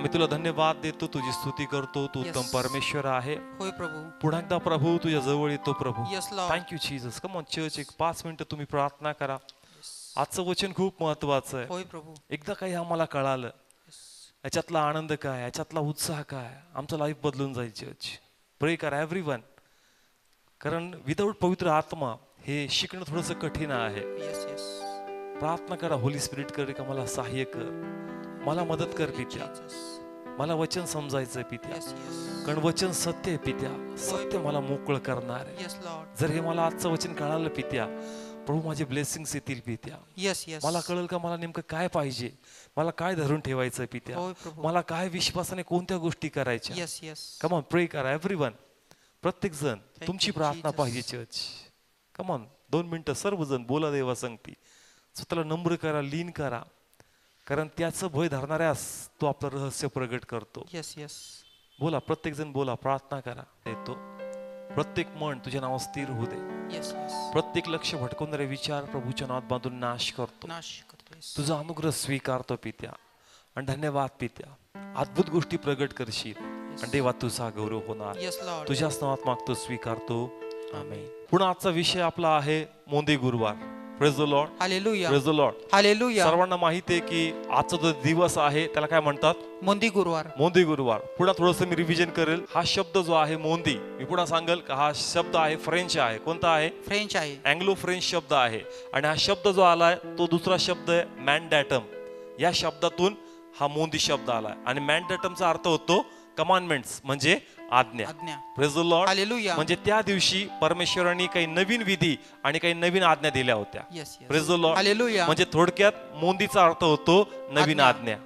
आम्ही तुला धन्यवाद देतो, तुझी स्तुती करतो. तू उत्तम परमेश्वर आहे. होय प्रभू. पुन्हा एकदा प्रभू तुझ्या जवळ येतो प्रभू. Yes, Lord. Thank you Jesus. Come on church, एक 5 मिनिटं तुम्ही प्रार्थना करा. आजचं वचन खूप महत्वाचं आहे. होय प्रभू. एकदा काही आम्हाला कळालं, याच्यातला आनंद काय, याच्यातला उत्साह काय, आमचं लाईफ बदलून जाईल. चर्च, प्रे करा एव्हरीवन, कारण विदाऊट पवित्र आत्मा हे शिकणं थोडंसं कठीण आहे. Yes, yes. प्रार्थना करा, होली स्पिरिट कर, का मला सहाय्य कर, मला मदत कर पित्या, Jesus. मला वचन समजायचंय पित्या, Yes, yes. कारण वचन सत्य आहे पित्या, सत्य मला मोकळं करणार आहे. Yes, Lord. जर हे मला आजचं वचन कळालं पित्या, प्रभू माझे ब्लेसिंग्स येतील पित्या. Yes, yes. मला कळेल का मला नेमकं काय पाहिजे, मला काय धरून ठेवायचं पित्या, होय प्रभू. मला काय विश्वासाने कोणत्या गोष्टी करायच्या. Yes, yes. कम ऑन प्रे करा एव्हरीवन, प्रत्येक जण तुमची you, प्रार्थना Jesus. पाहिजे. चर्च, कम ऑन 2 मिनिटं सर्वजण बोला देवा संगती, स्वतःला नम्र करा, लीन करा, कारण त्याचं भय धरणाऱ्यास तो आपलं रहस्य प्रगट करतो. Yes, yes. बोला, प्रत्येक जण बोला, प्रार्थना करा. येतो प्रत्येक मन तुझ्या नावात स्थिर होऊ दे. Yes, yes. प्रत्येक लक्ष भटकवणारे विचार प्रभूच्या नावात बांधून नाश करतो. नाश करतो. Yes. तुझा अनुग्रह स्वीकारतो पित्या, आणि धन्यवाद पित्या, अद्भुत गोष्टी प्रगट करशील आणि देवा तुझा गौरव होणार. Yes, Lord. तुझ्याच नावात मागतो, स्वीकारतो. आमेन. पुन्हा आजचा विषय आपला आहे मोंदी गुरुवार. Praise the Lord. Hallelujah. Praise the Lord. Hallelujah. सर्वांना माहिती आहे की आजचा जो दिवस आहे त्याला काय म्हणतात? मोंदी गुरुवार. मोंदी गुरुवार. पुन्हा थोडंसं मी रिव्हिजन करेल. हा शब्द जो आहे मोंदी, मी पुन्हा सांगेल का हा शब्द आहे फ्रेंच आहे. कोणता आहे? फ्रेंच आहे. अँग्लो फ्रेंच शब्द आहे. आणि हा शब्द जो आलाय तो दुसरा शब्द आहे मॅन्डॅटम. या शब्दातून हा मोंदी शब्द आलाय, आणि मॅन्डॅटमचा अर्थ होतो कमांडमेंट्स, म्हणजे आज्ञा. आज्ञा. Praise the Lord. Hallelujah. म्हणजे त्या दिवशी परमेश्वरांनी काही नवीन विधी आणि काही नवीन आज्ञा दिल्या होत्या. Yes, yes. Praise the Lord. Hallelujah. म्हणजे थोडक्यात मोंदीचा अर्थ होतो नवीन आज्ञा.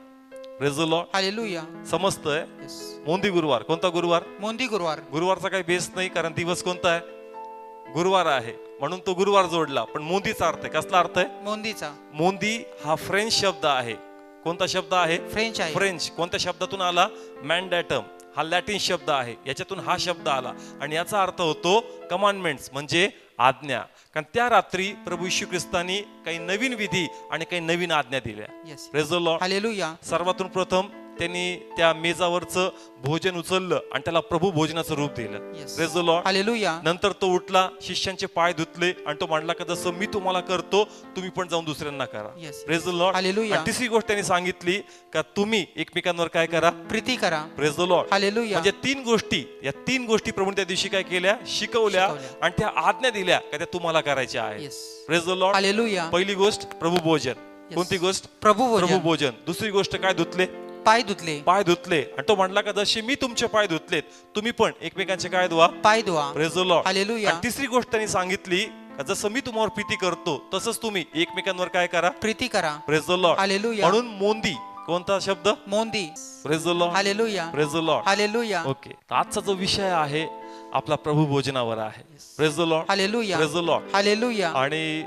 Praise the Lord. Hallelujah. समजतंय? Yes. मोंदी गुरुवार. कोणता गुरुवार? मोंदी गुरुवार. गुरुवारचा काही बेस नाही, कारण दिवस कोणता आहे? गुरुवार आहे, म्हणून तो गुरुवार जोडला. पण मोंदीचा अर्थ आहे. कसला अर्थ आहे? मोंदीचा. मोंदी हा फ्रेंच शब्द आहे. कोणता शब्द आहे? फ्रेंच आहे. फ्रेंच. कोणत्या शब्दातून आला? मॅन्डॅटम. हा लॅटिन शब्द आहे, याच्यातून हा शब्द आला, आणि याचा अर्थ होतो कमांडमेंट्स, म्हणजे आज्ञा. कारण त्या रात्री प्रभू येशू ख्रिस्तानी काही नवीन विधी आणि काही नवीन आज्ञा दिल्या. Yes. Praise the Lord. Hallelujah. सर्वातून प्रथम त्यांनी त्या मेजावरचं भोजन उचललं आणि त्याला प्रभू भोजनाचं रूप दिलं. Yes. Praise the Lord. Hallelujah. नंतर तो उठला, शिष्यांचे पाय धुतले, आणि तो म्हणला का जसं मी तुम्हाला करतो तुम्ही पण जाऊन दुसऱ्यांना करा. Yes. Praise the Lord. Hallelujah. आणि तिसरी गोष्ट त्यांनी सांगितली का तुम्ही एकमेकांवर काय करा? प्रीती करा. Praise the Lord. Hallelujah. म्हणजे या तीन गोष्टी प्रभूने त्या दिवशी काय केल्या? शिकवल्या, आणि त्या आज्ञा दिल्या का त्या तुम्हाला करायच्या आहेत. Yes. Praise the Lord. Hallelujah. पहिली गोष्ट प्रभू भोजन. कोणती गोष्ट? प्रभू प्रभू भोजन. भोजन. दुसरी गोष्ट काय? धुतले, पाय धुतले. पाय धुतले, आणि तो म्हणला का जसे मी तुमचे पाय धुतलेत तुम्ही पण एकमेकांचे काय धुवा? पाय धुवा. Praise the Lord. Hallelujah. आणि तिसरी गोष्ट त्यांनी सांगितली का जसं मी तुम्हावर प्रीती करतो तसंच तुम्ही एकमेकांवर काय करा? प्रीती करा. Praise the Lord. Hallelujah. म्हणून मोंदी कोणता शब्द? मोंदी. Praise the Lord. Hallelujah. Praise the Lord. Hallelujah. Okay, आजचा जो विषय आहे आपला प्रभू भोजनावर आहे. Praise the Lord. Hallelujah. Praise the Lord. Hallelujah. आणि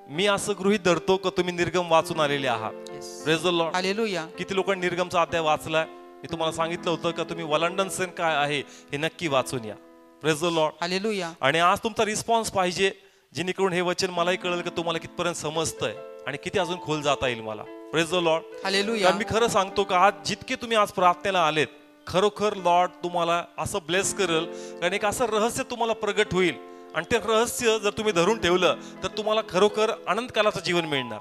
मी असं गृहीत धरतो की तुम्ही निर्गम वाचून आलेले आहात. Yes. Praise the Lord. Hallelujah. किती लोकांनी निर्गमचा अध्याय वाचलाय? मी तुम्हाला सांगितलं होतं का तुम्ही वलंडन सेन काय आहे हे नक्की वाचून या. Praise the Lord. Hallelujah. आणि आज तुमचा रिस्पॉन्स पाहिजे, जेणेकरून हे वचन मलाही कळेल की तुम्हाला कितपर्यंत समजतंय आणि किती अजून खोल जाता येईल मला. Praise the Lord. Hallelujah. कारण मी खरं सांगतो का आज जितके तुम्ही आज प्रार्थनेला आलेत, खरोखर लॉर्ड तुम्हाला असं ब्लेस करेल, कारण एक असं रहस्य तुम्हाला प्रगट होईल, आणि ते रहस्य जर तुम्ही धरून ठेवलं तर तुम्हाला खरोखर आनंद कालाचं जीवन मिळणार.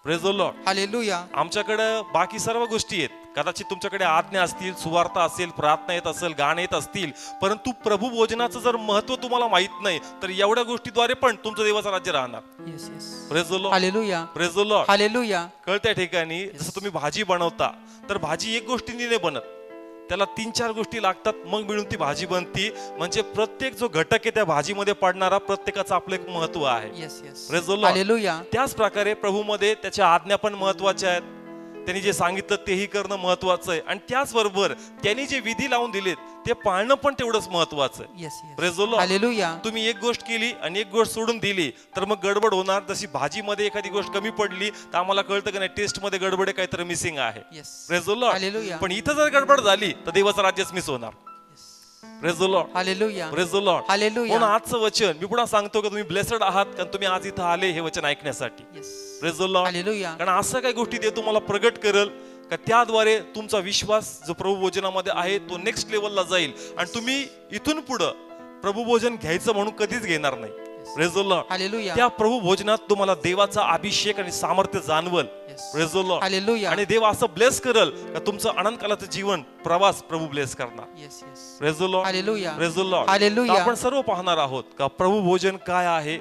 Praise the Lord. Hallelujah. आमच्याकडे बाकी सर्व गोष्टी आहेत, कदाचित तुमच्याकडे आज्ञा असतील, सुवार्ता असेल, प्रार्थना येत असेल, गाणे येत असतील, परंतु प्रभू भोजनाचं जर महत्व तुम्हाला माहित नाही तर एवढ्या गोष्टीद्वारे पण तुमचं देवाचं राज्य राहणार. Yes, yes. Praise the Lord. Hallelujah. Praise the Lord. Hallelujah. कळत्या ठिकाणी जसं तुम्ही भाजी बनवता तर भाजी एक गोष्टीने नाही बनत, त्याला 3-4 गोष्टी लागतात, मग मिळून ती भाजी बनती. म्हणजे प्रत्येक जो घटक आहे त्या भाजीमध्ये पडणारा प्रत्येकाचं आपलं एक महत्व आहे. Yes, yes. Praise the Lord. Hallelujah. त्याच प्रकारे प्रभूमध्ये त्याच्या आज्ञा पण महत्वाच्या आहेत, त्यांनी जे सांगितलं तेही करणं महत्वाचं आहे, आणि त्याचबरोबर त्यांनी जे विधी लावून दिलेत ते पाळणं पण तेवढंच महत्वाचं आहे. Yes, yes. Praise the Lord. Hallelujah. तुम्ही एक गोष्ट केली आणि एक गोष्ट सोडून दिली तर मग गडबड होणार. जशी भाजीमध्ये एखादी गोष्ट कमी पडली तर आम्हाला कळतं की नाही टेस्ट मध्ये गडबड आहे, काहीतरी मिसिंग आहे. Yes. Praise the Lord. Hallelujah. पण इथं जर गडबड झाली तर देवाचं राज्यच मिस होणार. Praise the Lord. Hallelujah. Praise the Lord. Hallelujah. म्हणून आजचं वचन मी पुन्हा सांगतो की तुम्ही ब्लेसड आहात, कारण तुम्ही आज इथं आले हे वचन ऐकण्यासाठी. Yes. Praise the Lord. Hallelujah. कारण असं काही गोष्टी ते तुम्हाला प्रगट करेल का त्याद्वारे तुमचा विश्वास जो प्रभू भोजनामध्ये आहे तो नेक्स्ट लेवलला जाईल आणि तुम्ही इथून पुढं प्रभू भोजन घ्यायचं म्हणून कधीच घेणार नाही. Praise the Lord. हालेलुया. त्या प्रभू भोजनात तुम्हाला देवाचा अभिषेक आणि सामर्थ्य जाणवल. Praise the Lord. हालेलुया. आणि देव असं ब्लेस करल का तुमचं अनंत कालाचं जीवन प्रवास प्रभू ब्लेस करणार. Yes yes. Praise the Lord. Hallelujah. Praise the Lord. Hallelujah. तर आपण सर्व पाहणार आहोत का प्रभू भोजन काय आहे,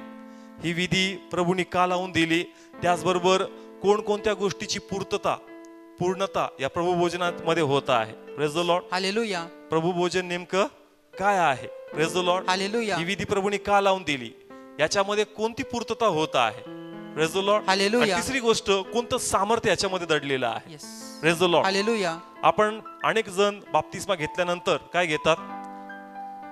ही विधी प्रभूंनी का लावून दिली, त्याचबरोबर कोणकोणत्या गोष्टीची पूर्णता या प्रभू भोजनात मध्ये होत आहे. Praise the Lord. हालेलुया. प्रभू भोजन नेमकं काय आहे. Praise the Lord. हालेलुया. ही विधी प्रभूंनी का लावून दिली, याच्यामध्ये कोणती पूर्तता होत आहे. Praise the Lord. हालेलुया. आणि तिसरी गोष्ट, कोणतं सामर्थ्य याच्यामध्ये दडलेलं आहे. Yes. Praise the Lord. Hallelujah. आपण अनेक जण बाप्तिस्मा घेतल्यानंतर काय घेतात,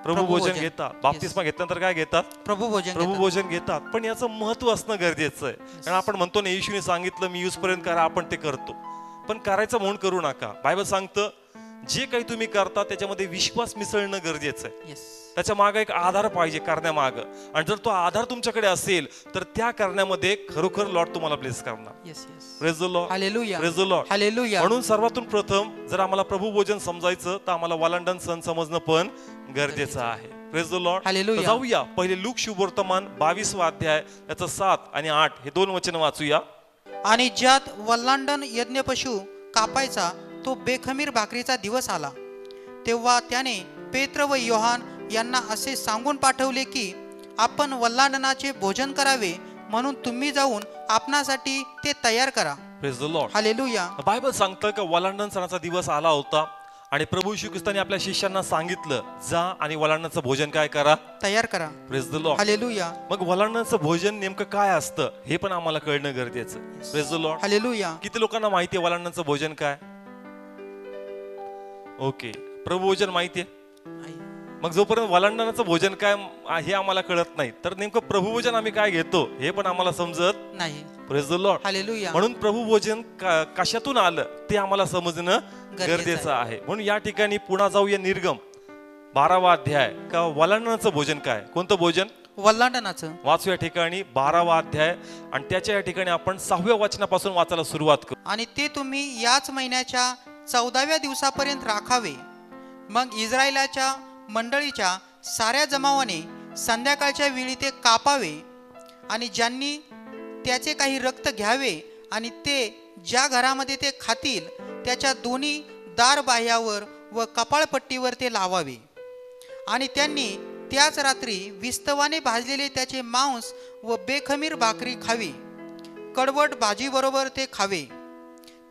प्रभू भोजन घेतात. बाप्तिस्मा घेतल्यानंतर काय घेतात, प्रभू भोजन प्रभू घेतात. भोजन घेतात. पण याचं महत्व असणं गरजेचं आहे. कारण आपण म्हणतो ना, येशूने सांगितलं मी पर्यंत करा, आपण ते करतो. पण करायचं म्हणून करू नका. बायबल सांगतं जे काही तुम्ही करता त्याच्यामध्ये विश्वास मिसळणं गरजेचं आहे. येस. त्याच्या मागे एक आधार पाहिजे करण्यामाग. आणि जर तो आधार तुमच्याकडे असेल तर त्या करण्यामध्ये खरोखर लॉर्ड तुम्हाला ब्लेस करणार. Yes yes. Praise the Lord. Hallelujah. Praise the Lord. Hallelujah. म्हणून सर्वातून प्रथम जर आम्हाला प्रभू भोजन समजायचं तर आम्हाला वलांडन सण समजणं पण गरजेचं आहे. Praise the Lord. हालेलुया. तर जाऊया पहिले लूक शुभवर्तमान 22वा अध्याय याचं 7 आणि 8 हे 2 वचन वाचूया. आणि ज्यात वल्लांडन यज्ञ पशु कापायचा तो बेखमीर भाकरीचा दिवस आला, तेव्हा त्याने पेत्र व योहान यांना असे सांगून पाठवले की आपण वल्लांडनाचे भोजन करावे, म्हणून तुम्ही जाऊन आपणासाठी ते तयार करा. Praise the Lord. Hallelujah. Bible सांगतं का वलांडन सणाचा दिवस आला होता आणि प्रभू श्री ख्रिस्ताने आपल्या शिष्यांना सांगितलं जा आणि वलांडनाचं भोजन काय करा, तयार करा. Praise the Lord. हालेलुया. मग वलांडनाचं भोजन नेमकं काय असतं हे पण आम्हाला कळणं गरजेचं आहे. Praise the Lord. हालेलुया. किती लोकांना माहिती आहे वलांडनाचं भोजन काय? ओके, प्रभू भोजन माहिती आहे. मग जोपर्यंत वलांडनाचं भोजन काय हे आम्हाला कळत नाही, तर नेमकं प्रभू भोजन आम्ही काय घेतो हे पण आम्हाला समजत नाही. Praise the Lord. हालेलुया. म्हणून प्रभू भोजन कशातून आलं ते आम्हाला समजणं गरजेचं गरजेचं आहे. म्हणून या ठिकाणी पुन्हा जाऊया निर्गम 12वा अध्याय का वलांडनाचं भोजन काय, कोणतं भोजन वल्लांडनाचं वाचू या ठिकाणी 12वा अध्याय आणि त्याच्या या ठिकाणी आपण 6व्या वचनापासून वाचायला सुरुवात करू. आणि ते तुम्ही याच महिन्याच्या 14व्या दिवसापर्यंत राखावे. मग इस्रायलाच्या मंडळीच्या साऱ्या जमावाने संध्याकाळच्या वेळी ते कापावे आणि ज्यांनी त्याचे काही रक्त घ्यावे आणि ते ज्या घरामध्ये ते खातील त्याच्या दोन्ही दारबाह्यावर व कपाळपट्टीवर ते लावावे. आणि त्यांनी त्याच रात्री विस्तवाने भाजलेले त्याचे मांस व बेखमीर भाकरी खावी. कडवट भाजीबरोबर ते खावे.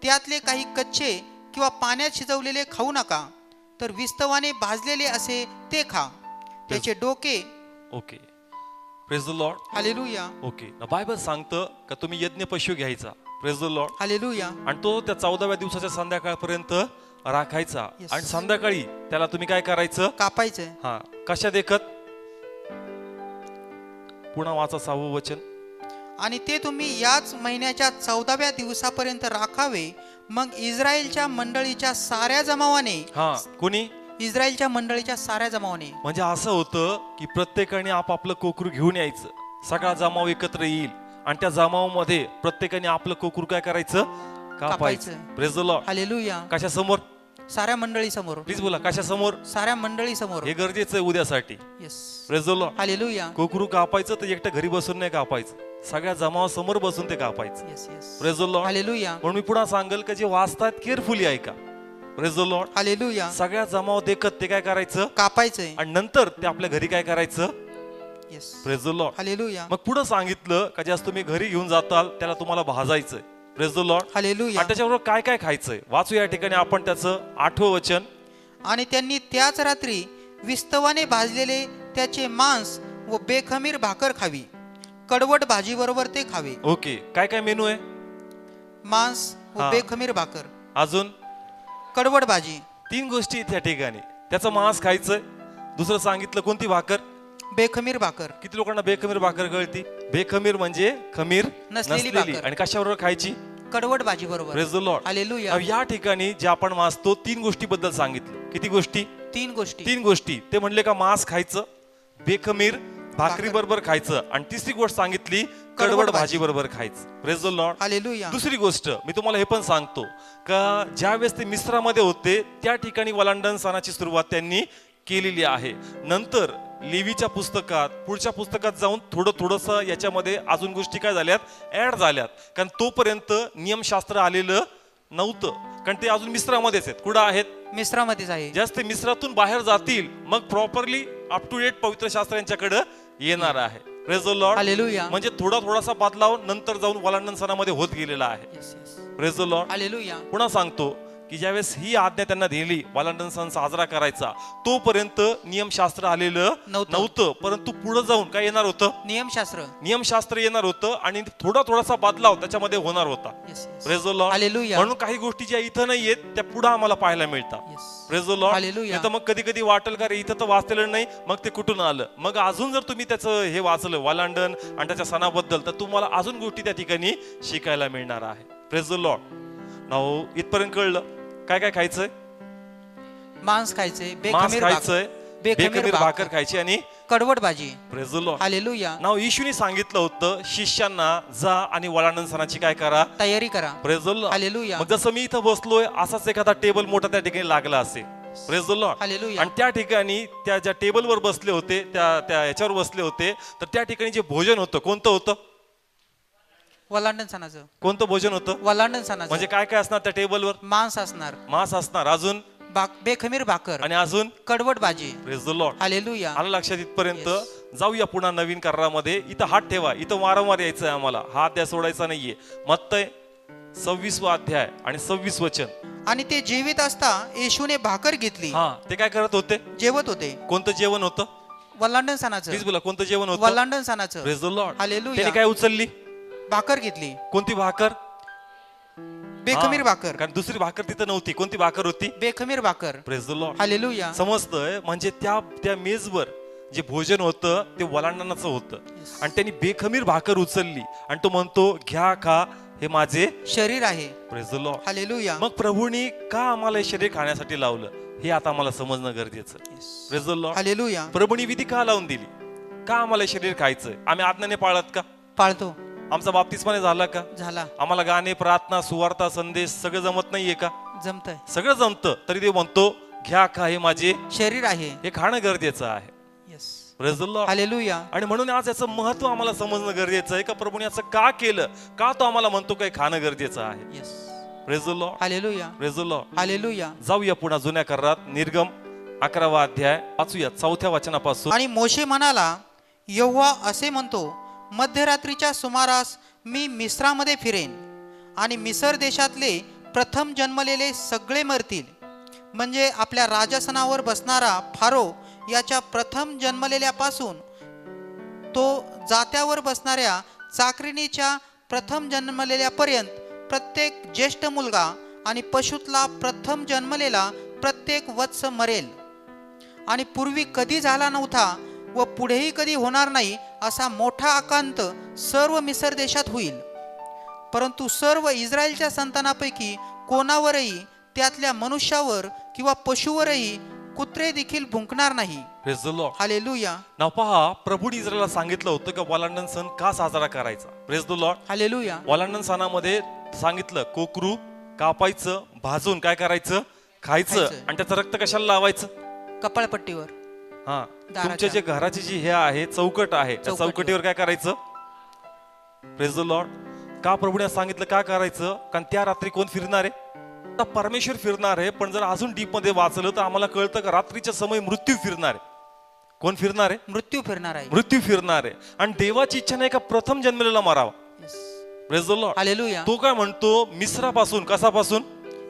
त्यातले काही कच्चे किंवा पाण्यात शिजवलेले खाऊ नका, तर विस्तवाने भाजलेले असे ते खा. त्याचे डोके. Okay, praise the Lord. Hallelujah. Okay, Bible सांगतं का तुम्ही यज्ञ पशु घ्यायचा. Praise the Lord. हालेलुया. आणि तो त्या 14व्या दिवसाच्या संध्याकाळपर्यंत राखायचा. Yes. आणि संध्याकाळी त्याला तुम्ही काय करायचं, कापायचं. हा कशा देखत, पुन्हा वाचा 6वं वचन. आणि ते तुम्ही याच महिन्याच्या 14व्या दिवसापर्यंत राखावे. मग इस्रायलच्या मंडळीच्या साऱ्या जमावाने. हा, कोणी? इस्रायलच्या मंडळीच्या साऱ्या जमावाने. म्हणजे असं होतं की प्रत्येकाने आपापलं कोकरू घेऊन यायचं, सगळा जमाव एकत्र येईल आणि त्या जमावामध्ये प्रत्येकाने आपलं कोकरू काय करायचं, कापायचं. Praise the Lord. हालेलुया. कशा समोर? साऱ्या मंडळी समोर. प्लीज बोला, कशा समोर? साऱ्या मंडळी समोर. हे गरजेचं आहे उद्यासाठी. Yes. Praise the Lord. Hallelujah. कोकरू कापायचं तर एकटं घरी बसून नाही कापायचं, सगळ्या जमावासमोर बसून ते कापायचं. Yes yes. Praise the Lord. Hallelujah. म्हणून मी पुन्हा सांगेल की जे वाचतात केअरफुली ऐका. Praise the Lord. हालेलुया. सगळ्या जमाव देखत ते काय करायचं, कापायचंय. आणि नंतर ते आपल्या घरी काय करायचं. Yes. Praise the Lord. Hallelujah. मग पुढे सांगितलं का ज्यास तुम्ही घरी घेऊन जाताल त्याला तुम्हाला भाजायचंय. Praise the Lord. हालेलुया. आणि त्याच्याबरोबर काय काय खायचंय वाचू या ठिकाणी आपण त्याचं 8वं वचन. आणि त्यांनी त्याच रात्री विस्तवाने भाजलेले त्याचे मांस व बेखमीर भाकर खावी. कडवट भाजी बरोबर ते खावे. ओके, काय काय मेनू आहे? मांस व हा. बेखमीर भाकर, अजून कडवट भाजी. 3 गोष्टी त्या ठिकाणी. त्याचं मांस खायचंय, दुसरं सांगितलं कोणती भाकर, बेखमीर भाकर. किती लोकांना बेखमीर भाकर कळती? बेखमीर म्हणजे खमीर नसलेली नसलेली. भाकर. आणि कशाबरोबर खायची? कडवट भाजी बरोबर. Praise the Lord. हालेलुया. या ठिकाणी जे आपण वाचतो 3 गोष्टीबद्दल सांगितलं. किती गोष्टी? 3 गोष्टी. 3 गोष्टी. ते म्हणले का मांस खायचं, बेखमीर भाकरी बरोबर खायचं, आणि तिसरी गोष्ट सांगितली कडवड भाजी बरोबर खायचं. Praise the Lord. हालेलुया. दुसरी गोष्ट मी तुम्हाला हे पण सांगतो का ज्या वेळेस ते मिस्रामध्ये होते त्या ठिकाणी वलांडण सणाची सुरुवात त्यांनी केलेली आहे. नंतर लेवीच्या पुस्तकात पुढच्या पुस्तकात जाऊन थोडस याच्यामध्ये अजून गोष्टी काय झाल्यात, ऍड झाल्यात. कारण तोपर्यंत नियमशास्त्र आलेलं नव्हतं, कारण ते अजून मिस्रामध्येच आहेत. कुठं आहेत? मिस्रामध्येच आहे. जास्त ते मिस्रातून बाहेर जातील मग प्रॉपरली अप टू डेट पवित्र शास्त्र यांच्याकडे येणार आहे. Praise the Lord. हालेलुया. म्हणजे थोडासा बदलाव नंतर जाऊन वलांडण सणामध्ये होत गेलेला आहे. Yes, yes. Praise the Lord. Hallelujah. पुन्हा सांगतो की ज्यावेळेस ही आज्ञा त्यांना दिली वलांडण सण साजरा करायचा, तोपर्यंत नियमशास्त्र आलेलं नव्हतं. परंतु पुढे जाऊन काय येणार होतं? नियमशास्त्र येणार होतं आणि थोडासा बदलाव त्याच्यामध्ये होणार होता. Praise the Lord. हालेलुया. म्हणून काही गोष्टी ज्या इथं नाही आहेत त्या पुढे आम्हाला पाहायला मिळतात. Praise the Lord. हालेलुया. तर मग कधी वाटेल का रे इथं तर वाचलेलं नाही, मग ते कुठून आलं? मग अजून जर तुम्ही त्याचं हे वाचलं वलांडण आणि त्याच्या सणाबद्दल, तर तुम्हाला अजून गोष्टी त्या ठिकाणी शिकायला मिळणार आहे. Praise the Lord. नाव इथपर्यंत कळलं काय काय खायचंय? मांस खायचंय, मांस खायचंय, बेखमीर भाकर खायची आणि कडवड भाजी. Praise the Lord. हालेलुया. नाव येशूने सांगितलं होतं शिष्यांना जा आणि वलांडण सणाची काय करा, तयारी करा. Praise the Lord. हालेलुया. मग जसं मी इथं बसलोय असाच एखादा टेबल मोठा त्या ठिकाणी लागला असेल. Praise the Lord. हालेलुया. आणि त्या ठिकाणी त्या ज्या टेबलवर बसले होते त्या याच्यावर बसले होते, तर त्या ठिकाणी जे भोजन होतं कोणतं होतं? वलांडण सणाचं. कोणतं भोजन होतं? वलांडण सणाचं. म्हणजे काय काय असणार त्या टेबलवर? मांस असणार, मांस असणार, अजून बेखमीर भाकर आणि अजून कडवड भाजी. Praise the Lord. हालेलुया. आलं लक्षात इथपर्यंत? जाऊया पुन्हा नवीन करारामध्ये. इथं हात ठेवा, इथं वारंवार यायचंय आम्हाला, हात द्या सोडायचा नाहीये. मत्तय 26वा अध्याय आणि 26 वचन. आणि ते जेवित असता येशूने भाकर घेतली. हा, ते काय करत होते? जेवत होते. कोणतं जेवण होतं? वलांडण सणाचं. प्लीज बोला, कोणतं जेवण होतं? वलांडण सणाचं. Praise the Lord. हालेलुया. त्याने काय उचलली? भाकर घेतली. कोणती भाकर? बेखमीर भाकर. कारण दुसरी भाकर तिथं नव्हती. कोणती भाकर होती? बेखमीर भाकर. Praise the Lord. हालेलुया. समजतंय? म्हणजे त्या मेजवर जे भोजन होतं ते वलांडणाचं होतं. आणि त्यांनी बेखमीर भाकर उचलली आणि तो म्हणतो घ्या खा, हे माझे शरीर आहे. Praise the Lord. हालेलुया. मग प्रभूंनी का आम्हाला हे शरीर खाण्यासाठी लावलं हे आता आम्हाला समजणं गरजेचं. Praise the Lord. हालेलुया. प्रभूंनी विधी का लावून दिली? का आम्हाला हे शरीर खायचंय? आम्ही आज्ञाने पाळत का? पाळतो. आमचा बाप्तिस्माने झाला का? झाला. आम्हाला गाणे, प्रार्थना, सुवार्ता, संदेश सगळं जमत नाहीये का? जमतंय. सगळं जमतं, तरी ते म्हणतो घ्या खा, हे माझे शरीर आहे. हे खाणं गरजेचं आहे. Praise the Lord. हालेलुया. आणि म्हणून आज याचं महत्व आम्हाला समजणं गरजेचं आहे का प्रभूने याचं का केलं, का तो आम्हाला म्हणतो काय खाणं गरजेचं आहे. Praise the Lord. Hallelujah. Praise the Lord. Hallelujah. जाऊया पुन्हा जुन्या करारात निर्गम 11वा अध्याय वाचूया 4थ्या वचनापासून. आणि मोशे म्हणाला, यहोवा असे म्हणतो, मध्यरात्रीच्या सुमारास मी मिस्रामध्ये फिरेन आणि मिसर देशातले प्रथम जन्मलेले सगळे मरतील. म्हणजे आपल्या राजासनावर बसणारा फारो याच्या प्रथम जन्मलेल्यापासून तो जात्यावर बसणाऱ्या चाकरीनीच्या प्रथम जन्मलेल्यापर्यंत प्रत्येक ज्येष्ठ मुलगा आणि पशुतला प्रथम जन्मलेला प्रत्येक वत्स मरेल. आणि पूर्वी कधी झाला नव्हता व पुढेही कधी होणार नाही असा मोठा आकांत सर्व मिसर देशात होईल. परंतु सर्व इस्रायलच्या संतानापैकी कोणावरही, त्यातल्या मनुष्यावर किंवा पशुवरही कुत्रे देखील भुंकणार नाही. Praise the Lord. हालेलुया. नाव पहा, प्रभूने इस्रायलला सांगितलं होतं की वलांडण सण का साजरा करायचा. Praise the Lord. हालेलुया. वलांडण सणामध्ये सांगितलं कोकरू कापायचं, भाजून काय करायचं, खायचं. आणि त्याचं रक्त कशाला लावायचं? कपाळपट्टीवर. हा, तुमच्या जे घराची जी हे आहे चौकट आहे त्या चौकटीवर काय करायचं? Praise the Lord. का प्रभूने सांगितलं का करायचं? कारण त्या रात्री कोण फिरणार आहे? आता परमेश्वर फिरणार आहे. पण जर अजून डीप मध्ये वाचलं तर आम्हाला कळतं का रात्रीच्या समय मृत्यू फिरणार आहे. कोण फिरणार आहे? मृत्यू फिरणार आहे. मृत्यू फिरणार आहे. आणि देवाची इच्छा नाही का प्रथम जन्मलेला मारावा. Praise the Lord. हालेलुया. तो काय म्हणतो मिस्रापासून, कसापासून?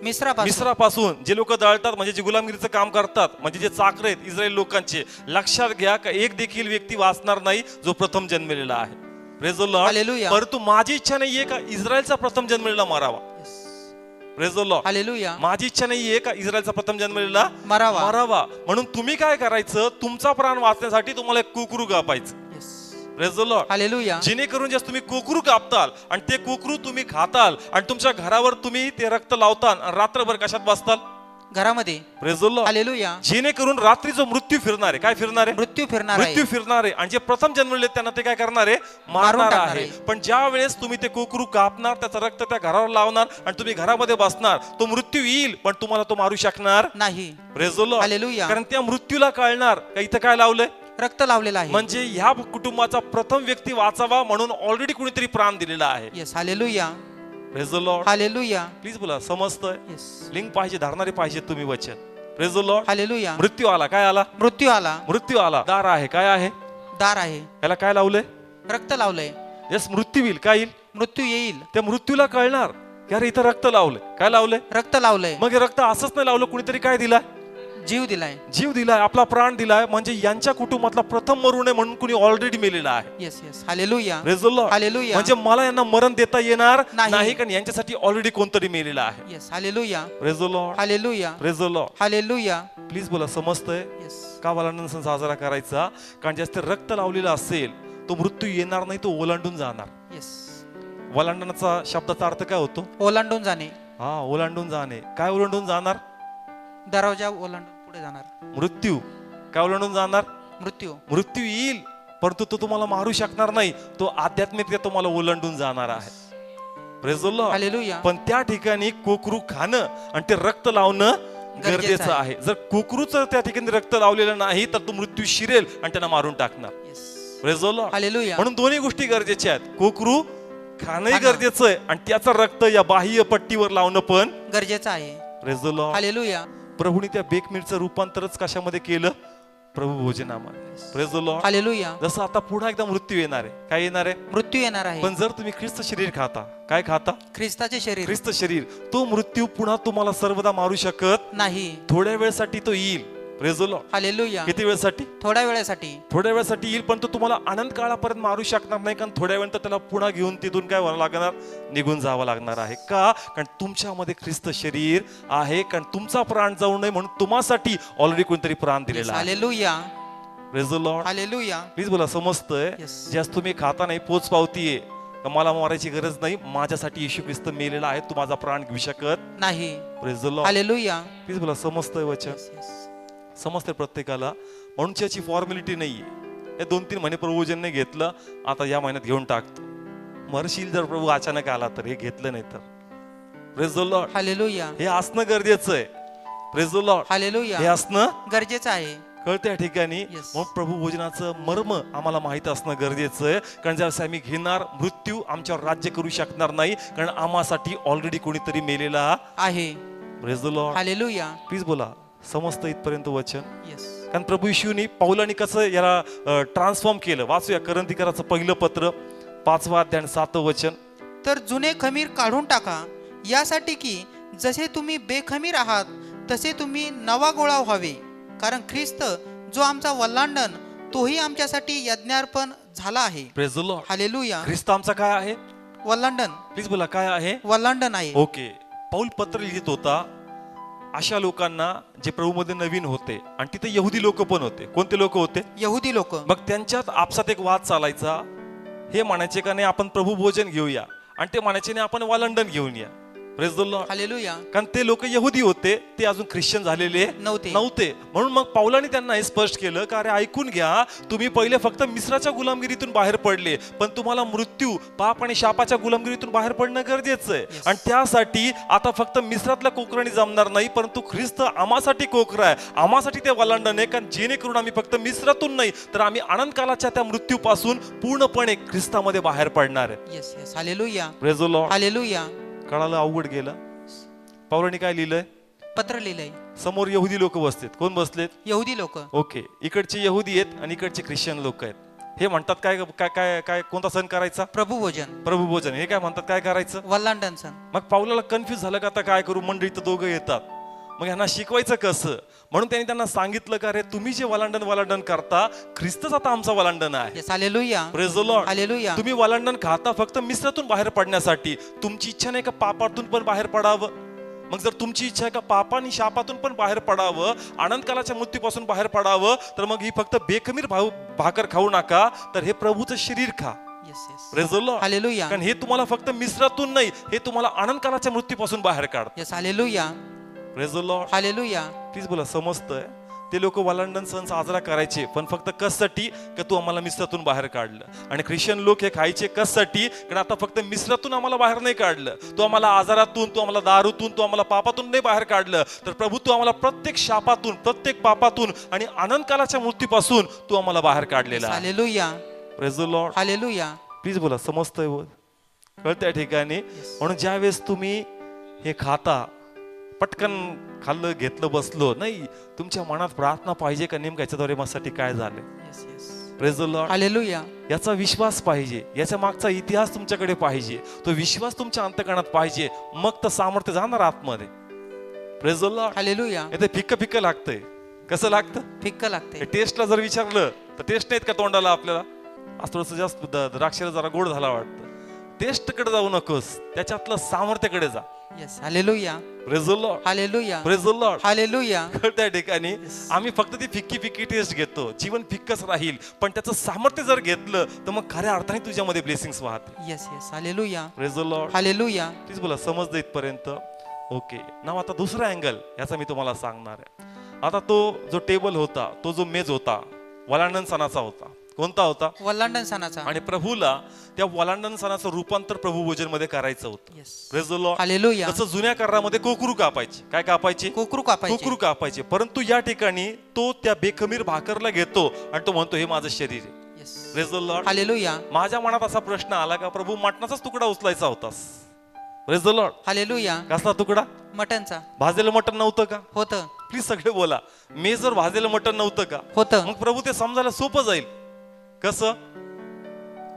मिस्रापासून जे लोक दळतात, म्हणजे जे गुलामगिरीचं काम करतात, म्हणजे जे चाकर आहेत इस्रायल लोकांचे, लक्षात घ्या का एक देखील व्यक्ती वाचणार नाही जो प्रथम जन्मलेला आहे. Praise the Lord. हालेलुया. परंतु माझी इच्छा नाहीये का इस्रायलचा प्रथम जन्मलेला मारावा. Praise the Lord. हालेलुया. माझी इच्छा नाहीये का इस्रायलचा प्रथम जन्मलेला मारावा. म्हणून तुम्ही काय करायचं? तुमचा प्राण वाचण्यासाठी तुम्हाला एक कोकरू कापायचं. Praise the Lord. हालेलुया. जेणेकरून जर तुम्ही कोकरू कापताल आणि ते कोकरू तुम्ही खाताल आणि तुमच्या घरावर तुम्ही ते रक्त लावताल आणि रात्रभर कशात बसताल? घरामध्ये. Praise the Lord. हालेलुया. जेणेकरून रात्री जो मृत्यू फिरणार आहे, काय फिरणार आहे? मृत्यू फिरणार आहे. मृत्यू फिरणार आहे. आणि जे प्रथम जन्मले त्यांना ते काय करणार आहे? मारून मारणार टाकणार आहे. आहे. पण ज्या वेळेस तुम्ही ते कोकरू कापणार, त्याचं रक्त त्या घरावर लावणार आणि तुम्ही घरामध्ये बसणार, तो मृत्यू येईल पण तुम्हाला तो मारू शकणार नाही. Praise the Lord. हालेलुया. कारण त्या मृत्यूला कळणार का इथं काय लावलंय? रक्त लावलेलं आहे. म्हणजे ह्या कुटुंबाचा प्रथम व्यक्ती वाचावा म्हणून ऑलरेडी कुणीतरी प्राण दिलेला आहे. Yes. Hallelujah. Praise the Lord. Hallelujah. Please बोला, समजतंय? येस. लिंक पाहिजे, धरणारे पाहिजे तुम्ही वचन. Praise the Lord. हालेलुया. मृत्यू आला, काय आला? मृत्यू आला. मृत्यू आला. दार आहे, काय आहे? दार आहे. याला काय लावलंय? रक्त लावलंय. यस, मृत्यू येईल. काय येईल? मृत्यू येईल. त्या मृत्यूला कळणार की अरे इथं रक्त लावलंय. काय लावलंय? रक्त लावलंय. मग हे रक्त असंच नाही लावलं, कुणीतरी काय दिलाय? जीव दिलाय. जीव दिलाय, आपला प्राण दिलाय. म्हणजे यांच्या कुटुंबातला प्रथम मरू नये म्हणून कुणी ऑलरेडी मेलेला आहे. Yes. Yes. Hallelujah. Praise the Lord. Hallelujah. म्हणजे मला यांना मरण देता येणार नाही. नाही, कारण यांच्यासाठी ऑलरेडी कोणतरी मेलेला आहे. Yes. Hallelujah. Praise the Lord. Hallelujah. Praise the Lord. Hallelujah. Please बोला, समजतंय? येस. का वलांडण सण साजरा करायचा? कारण जास्त रक्त लावलेलं असेल तो मृत्यू येणार नाही, तो ओलांडून जाणार. येस. वलांडणाचा शब्दाचा अर्थ काय होतो? ओलांडून जाणे. हा, ओलांडून जाणे. काय ओलांडून जाणार? दरवाजा ओलांडून पुढे जाणार. मृत्यू. काय ओलांडून जाणार? मृत्यू. मृत्यू येईल परंतु तो तुम्हाला मारू शकणार नाही. तो आध्यात्मिक तुम्हाला ओलांडून जाणार आहे. Praise the Lord. हालेलुया. पण त्या ठिकाणी कोकरू खाणं आणि ते रक्त लावणं गरजेचं आहे. जर कोकरूचं त्या ठिकाणी रक्त लावलेलं नाही तर तो मृत्यू शिरेल आणि त्यांना मारून टाकणार. Yes. Praise the Lord. Hallelujah. म्हणून दोन्ही गोष्टी गरजेच्या आहेत. कोकरू खाणंही गरजेचं आहे आणि त्याचं रक्त या बाह्य पट्टीवर लावणं पण गरजेचं आहे. Praise the Lord. हालेलुया. प्रभूने त्या बेकमीटचं रूपांतरच कशामध्ये केलं? प्रभू भोजनामध्ये. Praise the Lord. हालेलुया. जसं आता पुन्हा एकदा मृत्यू येणार आहे. काय येणार आहे? मृत्यू येणार आहे. पण जर तुम्ही ख्रिस्त शरीर खाता, काय खाता? ख्रिस्ताचे शरीर. ख्रिस्त शरीर. तो मृत्यू पुन्हा तुम्हाला सर्वदा मारू शकत नाही. थोड्या वेळसाठी तो येईल. Praise the Lord. हालेलुया. किती वेळसाठी? थोड्या वेळेसाठी. थोड्या वेळासाठी येईल पण तो तुम्हाला अनंत काळापर्यंत मारू शकणार नाही. कारण थोड्या वेळ त्याला पुन्हा घेऊन तिथून काय व्हावं लागणार? निघून जावं लागणार आहे. का? कारण तुमच्यामध्ये ख्रिस्त शरीर आहे. कारण तुमचा प्राण जाऊ नये म्हणून तुम्हासाठी ऑलरेडी कोणतरी प्राण दिलेला आहे. Hallelujah. Praise the Lord. Hallelujah. Please बोला, समजतंय? Yes. जास्त तुम्ही खाता नाही, पोच पावतीये का मला मारायची गरज नाही, माझ्यासाठी येशू ख्रिस्त मेलेला आहे, तू माझा प्राण घेऊ शकत नाही. Praise the Lord. Hallelujah. Please बोला, समजतंय वचन? Yes, yes. समजतंय प्रत्येकाला? म्हणून त्याची फॉर्मॅलिटी नाहीये. हे 2-3 महिने प्रभूजनने घेतलं, आता या महिन्यात घेऊन टाकतो. मरशील जर प्रभू अचानक आला तर, हे घेतलं नाही तर. Praise the Lord. हालेलुया. हे असणं गरजेचं आहे. Praise the Lord. हालेलुया. हे असणं गरजेचं आहे. कळतं या ठिकाणी. Yes. मग प्रभू भोजनाचं मर्म आम्हाला माहित असणं गरजेचं आहे. कारण ज्यावेळेस आम्ही घेणार, मृत्यू आमच्यावर राज्य करू शकणार नाही, कारण आम्हासाठी ऑलरेडी कोणीतरी मेलेला आहे. Praise the Lord. Hallelujah. Please बोला, समजतं इथपर्यंत वचन? येस. कारण प्रभू येशूनी पौलानी कसं याला ट्रान्सफॉर्म केलं. वाचूया करंथीकराचं पहिलं पत्र 5वा अध्याय आणि 7वं वचन. तर जुने खमीर काढून टाका, यासाठी की जसे तुम्ही बेखमीर आहात तसे तुम्ही नवा गोळा व्हावे. कारण ख्रिस्त जो आमचा वल्लांडण तोही आमच्यासाठी यज्ञार्पण झाला आहे. Praise the Lord. हालेलुया. ख्रिस्त आमचा काय आहे? वल्लांडण. प्लीज बोला, काय आहे? वल्लांडण आहे. ओके. पौल पत्र लिहित होता अशा लोकांना जे प्रभूमध्ये नवीन होते आणि तिथे यहुदी लोक पण होते. कोणते लोक होते? यहुदी लोक. मग त्यांच्यात आपसात एक वाद चालायचा. हे म्हणायचे का नाही आपण प्रभू भोजन घेऊया, आणि ते म्हणायचे नाही आपण वालंडन घेऊन या. Praise the Lord. हालेलुया. कारण ते लोक यहुदी होते, ते अजून ख्रिश्चन झालेले नव्हते. म्हणून मग पौलाने त्यांना हे स्पष्ट केलं का अरे ऐकून घ्या, तुम्ही पहिले फक्त मिस्राच्या गुलामगिरीतून बाहेर पडले, पण तुम्हाला मृत्यू, पाप आणि शापाच्या गुलामगिरीतून बाहेर पडणं गरजेचं आहे. आणि त्यासाठी आता फक्त मिस्रातल्या कोकराने जमणार नाही, परंतु ख्रिस्त आम्हासाठी कोकरा आहे, आम्हासाठी ते वलांडण आहे. कारण जेणेकरून आम्ही फक्त मिस्रातून नाही तर आम्ही अनंत कालाच्या त्या मृत्यूपासून पूर्णपणे ख्रिस्तामध्ये बाहेर पडणार आहे. Yes. Yes. Hallelujah. Praise the Lord. Hallelujah. कळालं? अवघड गेलं. पौलाने काय लिहिलंय? पत्र लिहिलंय. समोर यहुदी लोक बसलेत. कोण बसलेत? यहुदी लोक. ओके. इकडचे यहुदी आहेत आणि इकडचे ख्रिश्चन लोक आहेत. हे म्हणतात काय काय काय काय कोणता सण करायचा? प्रभू भोजन. प्रभू भोजन. हे काय म्हणतात काय करायचं? वल्लांडण सण. मग पाऊलाला कन्फ्युज झालं का आता काय करू? मंडळीत दोघं येतात, मग यांना शिकवायचं कसं? म्हणून त्यांनी त्यांना सांगितलं का रे तुम्ही जे वलांडन करता, ख्रिस्तच आता आमचा वलांडन आहे. Yes. Hallelujah. Praise the Lord. Hallelujah. तुम्ही वलांडन खाता फक्त मिस्रातून बाहेर पडण्यासाठी. तुमची इच्छा नाही का पापातून पण बाहेर पडावं? मग जर तुमची इच्छा आहे का पापानी शापातून पण बाहेर पडावं, अनंतकालाच्या मृत्यूपासून बाहेर पडावं, तर मग ही फक्त बेखमीर भाकर खाऊ नका, तर हे प्रभूचं शरीर खा. Yes. Yes. Praise the Lord. Hallelujah. कारण हे तुम्हाला फक्त मिस्रातून नाही, हे तुम्हाला अनंतकालाच्या मृत्यूपासून बाहेर काढ. Yes. Hallelujah. Praise the Lord. Hallelujah. Please बोला, समजतंय? ते लोक वलांडण सण साजरा करायचे, पण फक्त कससाठी? का तू आम्हाला मिश्रातून बाहेर काढलं. आणि ख्रिश्चन लोक हे खायचे कससाठी? कारण आता फक्त मिश्रातून आम्हाला बाहेर नाही काढलं, तू आम्हाला आजारातून, तू आम्हाला दारूतून, तू आम्हाला पापातून नाही बाहेर काढलं, तर प्रभू तू आम्हाला प्रत्येक शापातून, प्रत्येक पापातून आणि अनंतकालाच्या मृत्यूपासून तू आम्हाला बाहेर काढलेला आहे. Hallelujah. Praise the Lord. Hallelujah. Please बोला, समजतंय? कळतं या ठिकाणी? म्हणून ज्या वेळेस तुम्ही हे खाता, पटकन खाल्लं, घेतलं, बसलो नाही, तुमच्या मनात प्रार्थना पाहिजे का नेमकं याच्याद्वारे माझ्यासाठी काय झालं. Praise the Lord. हालेलुया. याचा विश्वास पाहिजे, याच्या मागचा इतिहास तुमच्याकडे पाहिजे, तो विश्वास तुमच्या अंतकरणात पाहिजे, मग तर सामर्थ्य जाणार आतमध्ये. Praise the Lord. हालेलुया. ते फिक्क फिक्क लागतंय. कसं लागतं? फिक्क लागते. टेस्टला जर विचारलं तर टेस्ट नाहीत का तोंडाला आपल्याला? आज थोडस जास्त द्राक्षाला जरा गोड झाला वाटतं. टेस्टकडे जाऊ नकोस, त्याच्यातलं सामर्थ्याकडे जा. Yes. Hallelujah. Praise the Lord. Hallelujah. Praise the Lord. Hallelujah. त्या ठिकाणी आम्ही फक्त ती फिक्की फिक्की टेस्ट घेतो, जीवन फिक्कच राहील, पण त्याचं सामर्थ्य जर घेतलं तर मग खऱ्या अर्थाने तुझ्यामध्ये ब्लेसिंग्स वाहते. Yes. Yes. Hallelujah. Praise the Lord. Hallelujah. Please बोला, समजतं इथपर्यंत? ओके. नाव आता दुसरा अँगल याचा मी तुम्हाला सांगणार आहे. आता तो जो टेबल होता, तो जो मेज होता, वलांडण सणाचा होता. कोणता होता? वल्हांडण सणाचा. आणि प्रभूला त्या वलांडण सणाचं रूपांतर प्रभू भोजन मध्ये करायचं होतं. Yes. Praise the Lord. Hallelujah. तसं जुन्या करारामध्ये कोकरू कापायचे. काय कापायचे? कोकरू कापायचे. कोकरू कापायचे. परंतु या ठिकाणी तो त्या बेखमीर भाकरला घेतो आणि तो म्हणतो, हे माझं शरीर आहे. Yes. Praise the Lord. Hallelujah. माझ्या मनात असा प्रश्न आला का प्रभू मटणाचाच तुकडा उचलायचा होतास? Praise the Lord. हालेलुया. कसला तुकडा? मटनचा. भाजलेलं मटण नव्हतं का? होतं. प्लीज सगळे बोला, मी जर भाजलेलं मटण नव्हतं का? होतं. मग प्रभू ते समजायला सोपं जाईल. कसं?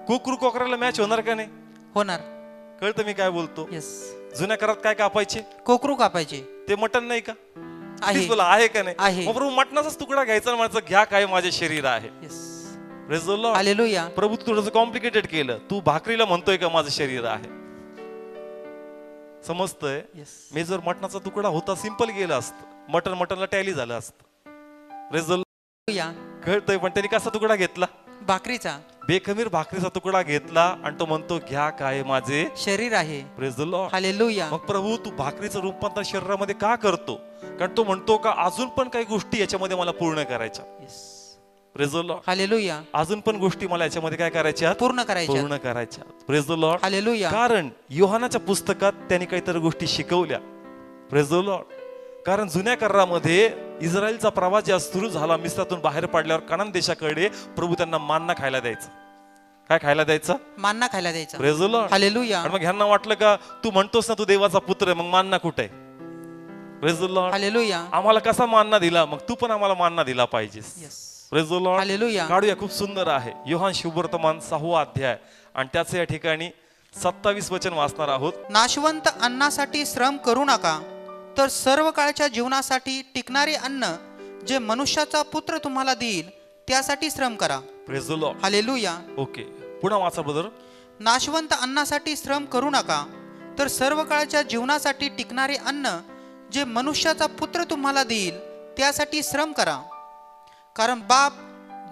कोकरू कोकराला मॅच होणार का नाही? होणार. कळतं मी काय बोलतो? यस. जुन्या करात काय कापायचे? कोकरू कापायचे. ते मटण नाही का? आहे. प्लीज बोला, आहे का नाही? आहे. मग प्रभू मटणाचाच तुकडा घ्यायचा आणि म्हणायचं, घ्या, काय माझे शरीर आहे. Yes. Praise the Lord. Hallelujah. प्रभू तू थोडंसं कॉम्प्लिकेटेड केलं, तू भाकरीला म्हणतोय का माझं शरीर आहे? समजतंय? यस. मी जर मटणाचा तुकडा होता, सिंपल गेलं असतं, मटणला टॅली झालं असतं. Praise the Lord. हालेलुया. कळतंय? पण त्यांनी कसा तुकडा घेतला? भाकरीचा. बेखमीर भाकरीचा तुकडा घेतला आणि तो म्हणतो, घ्या, काय माझे शरीर आहे. Praise the Lord. हालेलुया. मग प्रभू तू भाकरीचं रूपांतर शरीरामध्ये का करतो? कारण तो म्हणतो का अजून पण काही गोष्टी याच्यामध्ये मला पूर्ण करायच्या. Yes. Praise the Lord. Hallelujah. अजून पण गोष्टी मला याच्यामध्ये काय करायच्या? पूर्ण करायचे. पूर्ण करायच्या. Praise the Lord. हालेलुया. कारण योहानाच्या पुस्तकात त्यांनी काहीतरी गोष्टी शिकवल्या. Praise the Lord. कारण जुन्या करारामध्ये इस्रायलचा प्रवास जेव्हा सुरू झाला, मिस्रातून बाहेर पडल्यावर कनान देशाकडे प्रभू त्यांना मान्ना खायला द्यायचा. काय खायला द्यायचा? मान्ना खायला द्यायचा. Praise the Lord. हालेलुया. आणि मग ह्यांना वाटलं का तू म्हणतोस ना तू देवाचा पुत्र आहे, मग मान्ना कुठे आहे? Praise the Lord. हालेलुया. आम्हाला कसा मान्ना दिला, मग तू पण आम्हाला मान्ना दिला पाहिजेस. Yes. Praise the Lord. Hallelujah. काढूया, खूप सुंदर आहे. योहान शुभवर्तमान 6वा अध्याय आणि त्याचे या ठिकाणी 27 वचन वाचणार आहोत. नाशवंत अन्नासाठी श्रम करू नका, तर सर्व काळच्या जीवनासाठी टिकणारे अन्न जे मनुष्याचा पुत्र तुम्हाला देईल त्यासाठी श्रम करा. Praise the Lord. Hallelujah. Okay, पुन्हा वाचा ब्रदर. नाशवंत अन्नासाठी श्रम करू नका, तर सर्व काळच्या जीवनासाठी टिकणारे अन्न जे मनुष्याचा पुत्र तुम्हाला देईल त्यासाठी श्रम करा. कारण बाप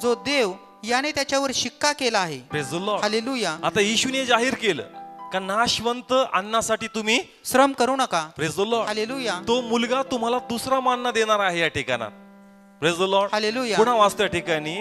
जो देव याने त्याच्यावर शिक्का केला आहे. Praise the Lord. हालेलुया. आता येशूने जाहीर केलं का नाशवंत अन्नासाठी तुम्ही श्रम करू नका. Praise the Lord. हालेलुया. तो मुलगा तुम्हाला दुसरा मान्ना देणार आहे या ठिकाणात. Praise the Lord. हालेलुया. पुन्हा वाचतो या ठिकाणी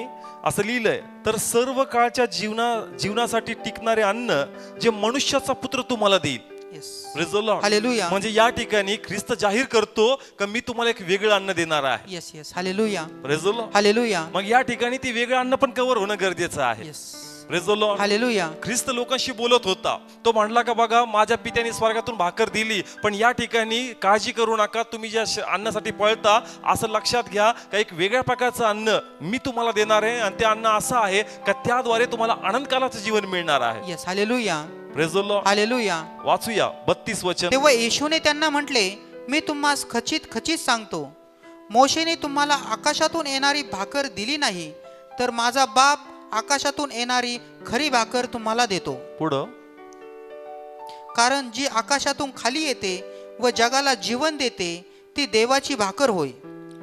असं लिहिलंय, तर सर्व काळच्या जीवनासाठी टिकणारे अन्न जे मनुष्याचा पुत्र तुम्हाला देईल. Yes. Praise the Lord. Hallelujah. म्हणजे या ठिकाणी ख्रिस्त जाहीर करतो का मी तुम्हाला एक वेगळं अन्न देणार आहे. Yes. Yes. Hallelujah. Praise the Lord. Hallelujah. मग या ठिकाणी ते वेगळं अन्न पण कव्हर होणं गरजेचं आहे. Yes. Praise the Lord. Hallelujah. ख्रिस्त लोकांशी बोलत होता, तो म्हणला का बघा माझ्या पित्याने स्वर्गातून भाकर दिली, पण या ठिकाणी काळजी करू नका, तुम्ही ज्या अन्नासाठी पळता असं लक्षात घ्या का एक वेगळ्या प्रकारचं अन्न मी तुम्हाला देणार आहे आणि ते अन्न असं आहे का त्याद्वारे तुम्हाला अनंतकालाचं जीवन मिळणार आहे. Yes. Hallelujah. Praise the Lord. Hallelujah. वाचूया 32 वचन. तेव्हा येशूने त्यांना म्हटले, मी तुम्हास खचित खचित सांगतो, मोशेने तुम्हाला आकाशातून येणारी भाकर दिली नाही, तर माझा बाप आकाशातून येणारी खरी भाकर तुम्हाला देतो. पुढं. कारण जी आकाशातून खाली येते व जगाला जीवन देते ती देवाची भाकर होय.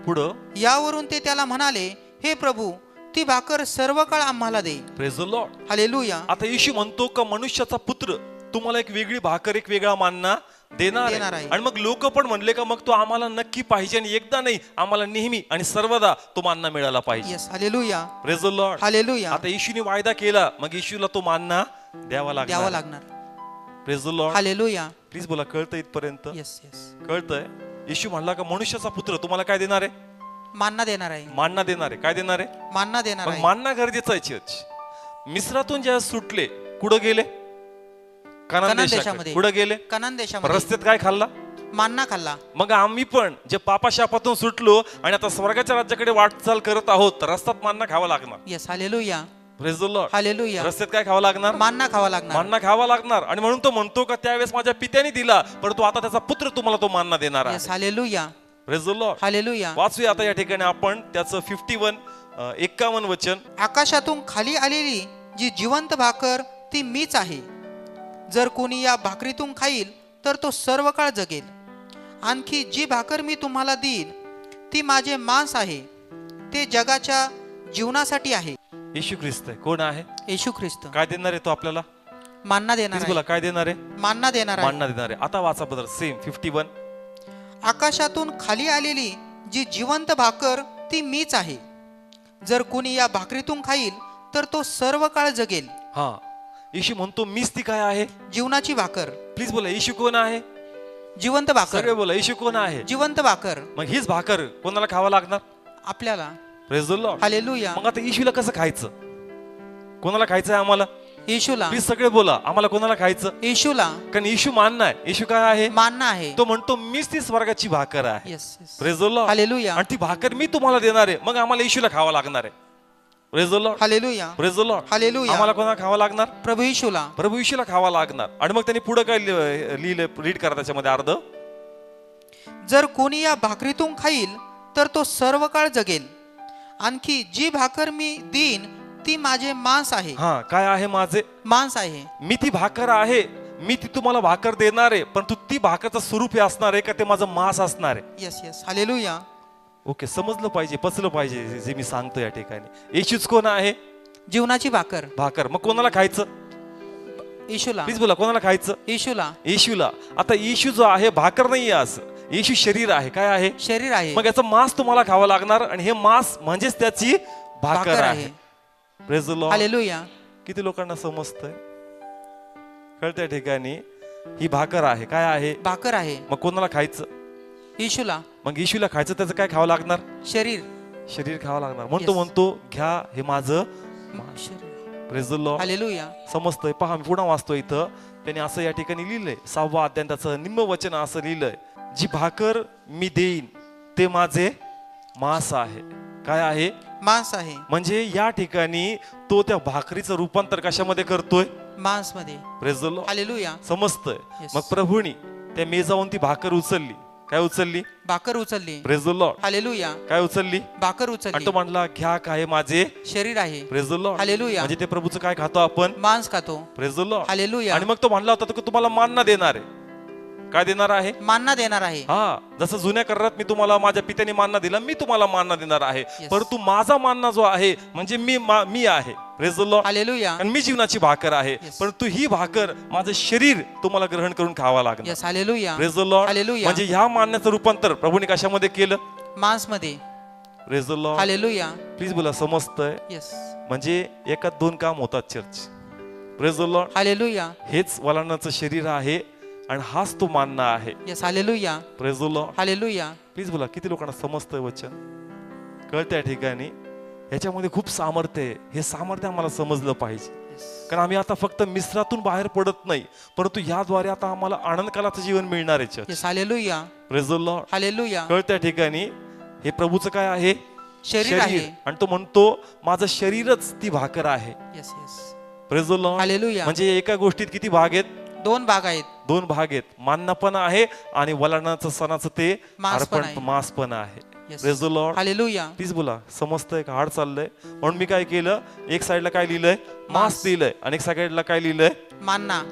पुढं. यावरून ते त्याला म्हणाले, हे प्रभू, ती भाकर सर्व काळ आम्हाला दे. Praise the Lord. हालेलुया. आता येशू म्हणतो का मनुष्याचा पुत्र तुम्हाला एक वेगळी भाकर, एक वेगळा मान्ना देणार देणार आहे. आहे. आणि मग लोक पण म्हणले का मग तो आम्हाला नक्की पाहिजे आणि एकदा नाही, आम्हाला नेहमी आणि सर्वदा तो मान्ना मिळाला पाहिजे. Yes, hallelujah, praise the Lord. Hallelujah. आता येशूने वायदा केला, मग येशूला तो मान्ना द्यावा द्यावा लागणार. लागणार. Praise the Lord. Hallelujah. Please बोला, कळतंय इथपर्यंत? Yes yes. कळतंय? येशू म्हणला का मनुष्याचा पुत्र तुम्हाला काय देणार आहे? मान्ना देणार आहे. मान्ना देणार आहे. काय देणार आहे? मान्ना देणार मग आहे. मानना गरजेचं आहे चर्च. मिस्रातून ज्या सुटले, कुठं गेले? कनान देशाकडे. देशामध्ये. कुठं गेले? कनान देशामध्ये रस्त्यात काय खाल्ला? मान्ना खाल्ला. मग आम्ही पण जे पापाशापातून सुटलो आणि आता स्वर्गाच्या राज्याकडे वाटचाल करत आहोत, तर रस्त्यात मान्ना खावा लागणार. Yes, hallelujah, praise the Lord. Hallelujah. रस्त्यात काय खावं लागणार? मान्ना खावा लागणार. मान्ना खावा लागणार. आणि म्हणून तो म्हणतो का त्यावेळेस माझ्या पित्याने दिला, परंतु आता त्याचा पुत्र तुम्हाला तो मान्ना देणार आहे. Yes, hallelujah, praise the Lord. Hallelujah. वाचूया आता या ठिकाणी आपण त्याचं 51 वचन. आकाशातून खाली आलेली जी जिवंत भाकर ती मीच आहे. जर कोणी या भाकरीतून खाईल तर तो सर्व काळ जगेल. आणखी जी भाकर मी तुम्हाला देईन ती माझे मांस आहे, ते जगाच्या जीवनासाठी आहे. येशू ख्रिस्त आहे. कोण आहे? येशू ख्रिस्त. काय देणार आहे तो आपल्याला? मान्ना देणार प्लीज बोला, आहे. काय देणार आहे? मान्ना देणार आहे. मान्ना देणार आहे. आता वाचा बदल सेम 51. आकाशातून खाली आलेली जी जिवंत भाकर ती मीच आहे. जर कोणी या भाकरीतून खाईल तर तो सर्व काळ जगेल. हा, येशू म्हणतो मीच ती काय आहे? जीवनाची भाकर. प्लीज बोला, येशू कोण आहे? जिवंत भाकर. सगळे बोला, येशू कोण आहे? जिवंत भाकर मग हीच भाकर कोणाला खावा लागणार? आपल्याला. Praise the Lord. हालेलुया. मग आता येशूला कसं खायचं? कोणाला खायचं आहे आम्हाला? येशूला. प्लीज सगळे बोला, आम्हाला कोणाला खायचं? येशूला कारण येशू मानना आहे. येशू काय आहे? मान्ना आहे. तो म्हणतो मीच ती स्वर्गाची भाकर आहे. Yes yes. Praise the Lord. Hallelujah. आणि ती भाकर मी तुम्हाला देणार आहे. मग आम्हाला येशूला खावा लागणार आहे. Praise the Lord. Hallelujah. Praise the Lord. Hallelujah. आम्हाला कोणाला खावा लागणार? प्रभू येशूला. प्रभू येशूला खावा लागणार. आणि मग त्यांनी पुढे काय लिहिलं? रीड करा त्याच्यामध्ये अर्ध. जर कोणी या भाकरीतून खाईल तर तो सर्व काळ जगेल. आणखी जी भाकर मी देईन ती माझे मांस आहे. हा, काय आहे माझे? मांस आहे. मी ती भाकर आहे. मी ती तुम्हाला भाकर देणार आहे, परंतु ती भाकरचं स्वरूप हे असणार आहे का ते माझं मांस असणार आहे? Yes yes. हालेलुया. ओके, समजलं पाहिजे, पचलं पाहिजे जे मी सांगतो या ठिकाणी. येशूच कोण आहे? जीवनाची भाकर. भाकर. मग कोणाला खायचं? येशूला. प्लीज बोला, कोणाला खायचं? येशूला. येशूला. आता येशू जो आहे भाकर नाही आहे असं. येशू शरीर आहे. काय आहे? शरीर आहे. मग याचं मांस तुम्हाला खावं लागणार आणि हे मांस म्हणजेच त्याची भाकर आहे. Praise the Lord. हालेलुया. किती लोकांना समजतंय? कळत्या ठिकाणी ही भाकर आहे. काय आहे? भाकर आहे. मग कोणाला खायचं? येशूला. मग येशूला खायचं, त्याचं काय खावं लागणार? शरीर. शरीर खावं लागणार. Yes. म्हणतो घ्या हे माझं. शरीर. Praise the Lord. हालेलुया. समजतंय? पहा, मी पुन्हा वाचतो इथं. त्याने असं या ठिकाणी लिहिलंय 6वा अध्याय त्याचं निम्म वचन असं लिहिलंय, जी भाकर मी देईन ते माझे मांस आहे. काय आहे? मांस आहे. म्हणजे या ठिकाणी तो त्या भाकरीचं रूपांतर कशामध्ये करतोय? मांस मध्ये. Praise the Lord. हालेलुया. समजतंय? Yes. मग प्रभूनी त्या मेजावरून ती भाकर उचलली. काय उचलली? भाकर उचलली. Praise the Lord. हालेलुया. काय उचलली? भाकर आणि उचलली. तो म्हणला घ्या, काय माझे शरीर आहे. Praise the Lord. हालेलुया. म्हणजे ते प्रभूचं काय खातो आपण? मांस खातो. Praise the Lord. हालेलुया. आणि मग तो म्हणला होता की तुम्हाला मान्ना देणार आहे. काय देणार आहे? मान्ना देणार आहे. हा, जसं जुन्या करारात मी तुम्हाला माझ्या पित्याने मान्ना दिला, मी तुम्हाला मान्ना देणार आहे. Yes. परंतु माझा मान्ना जो आहे म्हणजे मी आहे. Praise the Lord. हालेलुया. आणि मी जीवनाची भाकर आहे. Yes. परंतु ही भाकर माझं शरीर तुम्हाला ग्रहण करून खावा लागणार. Yes. Hallelujah. Praise the Lord. Hallelujah. म्हणजे ह्या मान्याचं रूपांतर प्रभूने कशामध्ये केलं? मांस मध्ये. Praise the Lord. Hallelujah. Please बोला, समजतंय? येस. म्हणजे एकात दोन काम होतात church. Praise the Lord. Hallelujah. हेच वलांनाचं शरीर आहे आणि हाच तो मान्ना आहे. Yes. Hallelujah. Praise the Lord. Hallelujah. Please बोला, किती लोकांना समजतंय वचन? कळत्या ठिकाणी ह्याच्यामध्ये खूप सामर्थ्य आहे. हे सामर्थ्य आम्हाला समजलं पाहिजे. कारण आम्ही आता फक्त मिश्रातून बाहेर पडत नाही, परंतु याद्वारे आता आम्हाला आनंद कालाचं जीवन मिळणार आहे. Yes. Hallelujah. Praise the Lord. Hallelujah. कळत्या ठिकाणी हे प्रभूचं काय आहे? शरीर आहे. आणि तो म्हणतो माझं शरीरच ती भाकर आहे. Yes yes. Praise the Lord. Hallelujah. म्हणजे एका गोष्टीत किती भाग आहेत? 2 भाग आहेत. 2 भाग आहेत. मान्ना पण आहे आणि वलांनाचं सणाचं ते मांस पण आहे. मांस पण आहे. Yes. Praise the Lord. Hallelujah. Please बोला, समजतंय का? हाड चाललंय. म्हणून मी काय केलं, एक साईडला काय लिहिलंय? मांस लिहिलंय आणि एक साईडला काय लिहिलंय? मान्ना.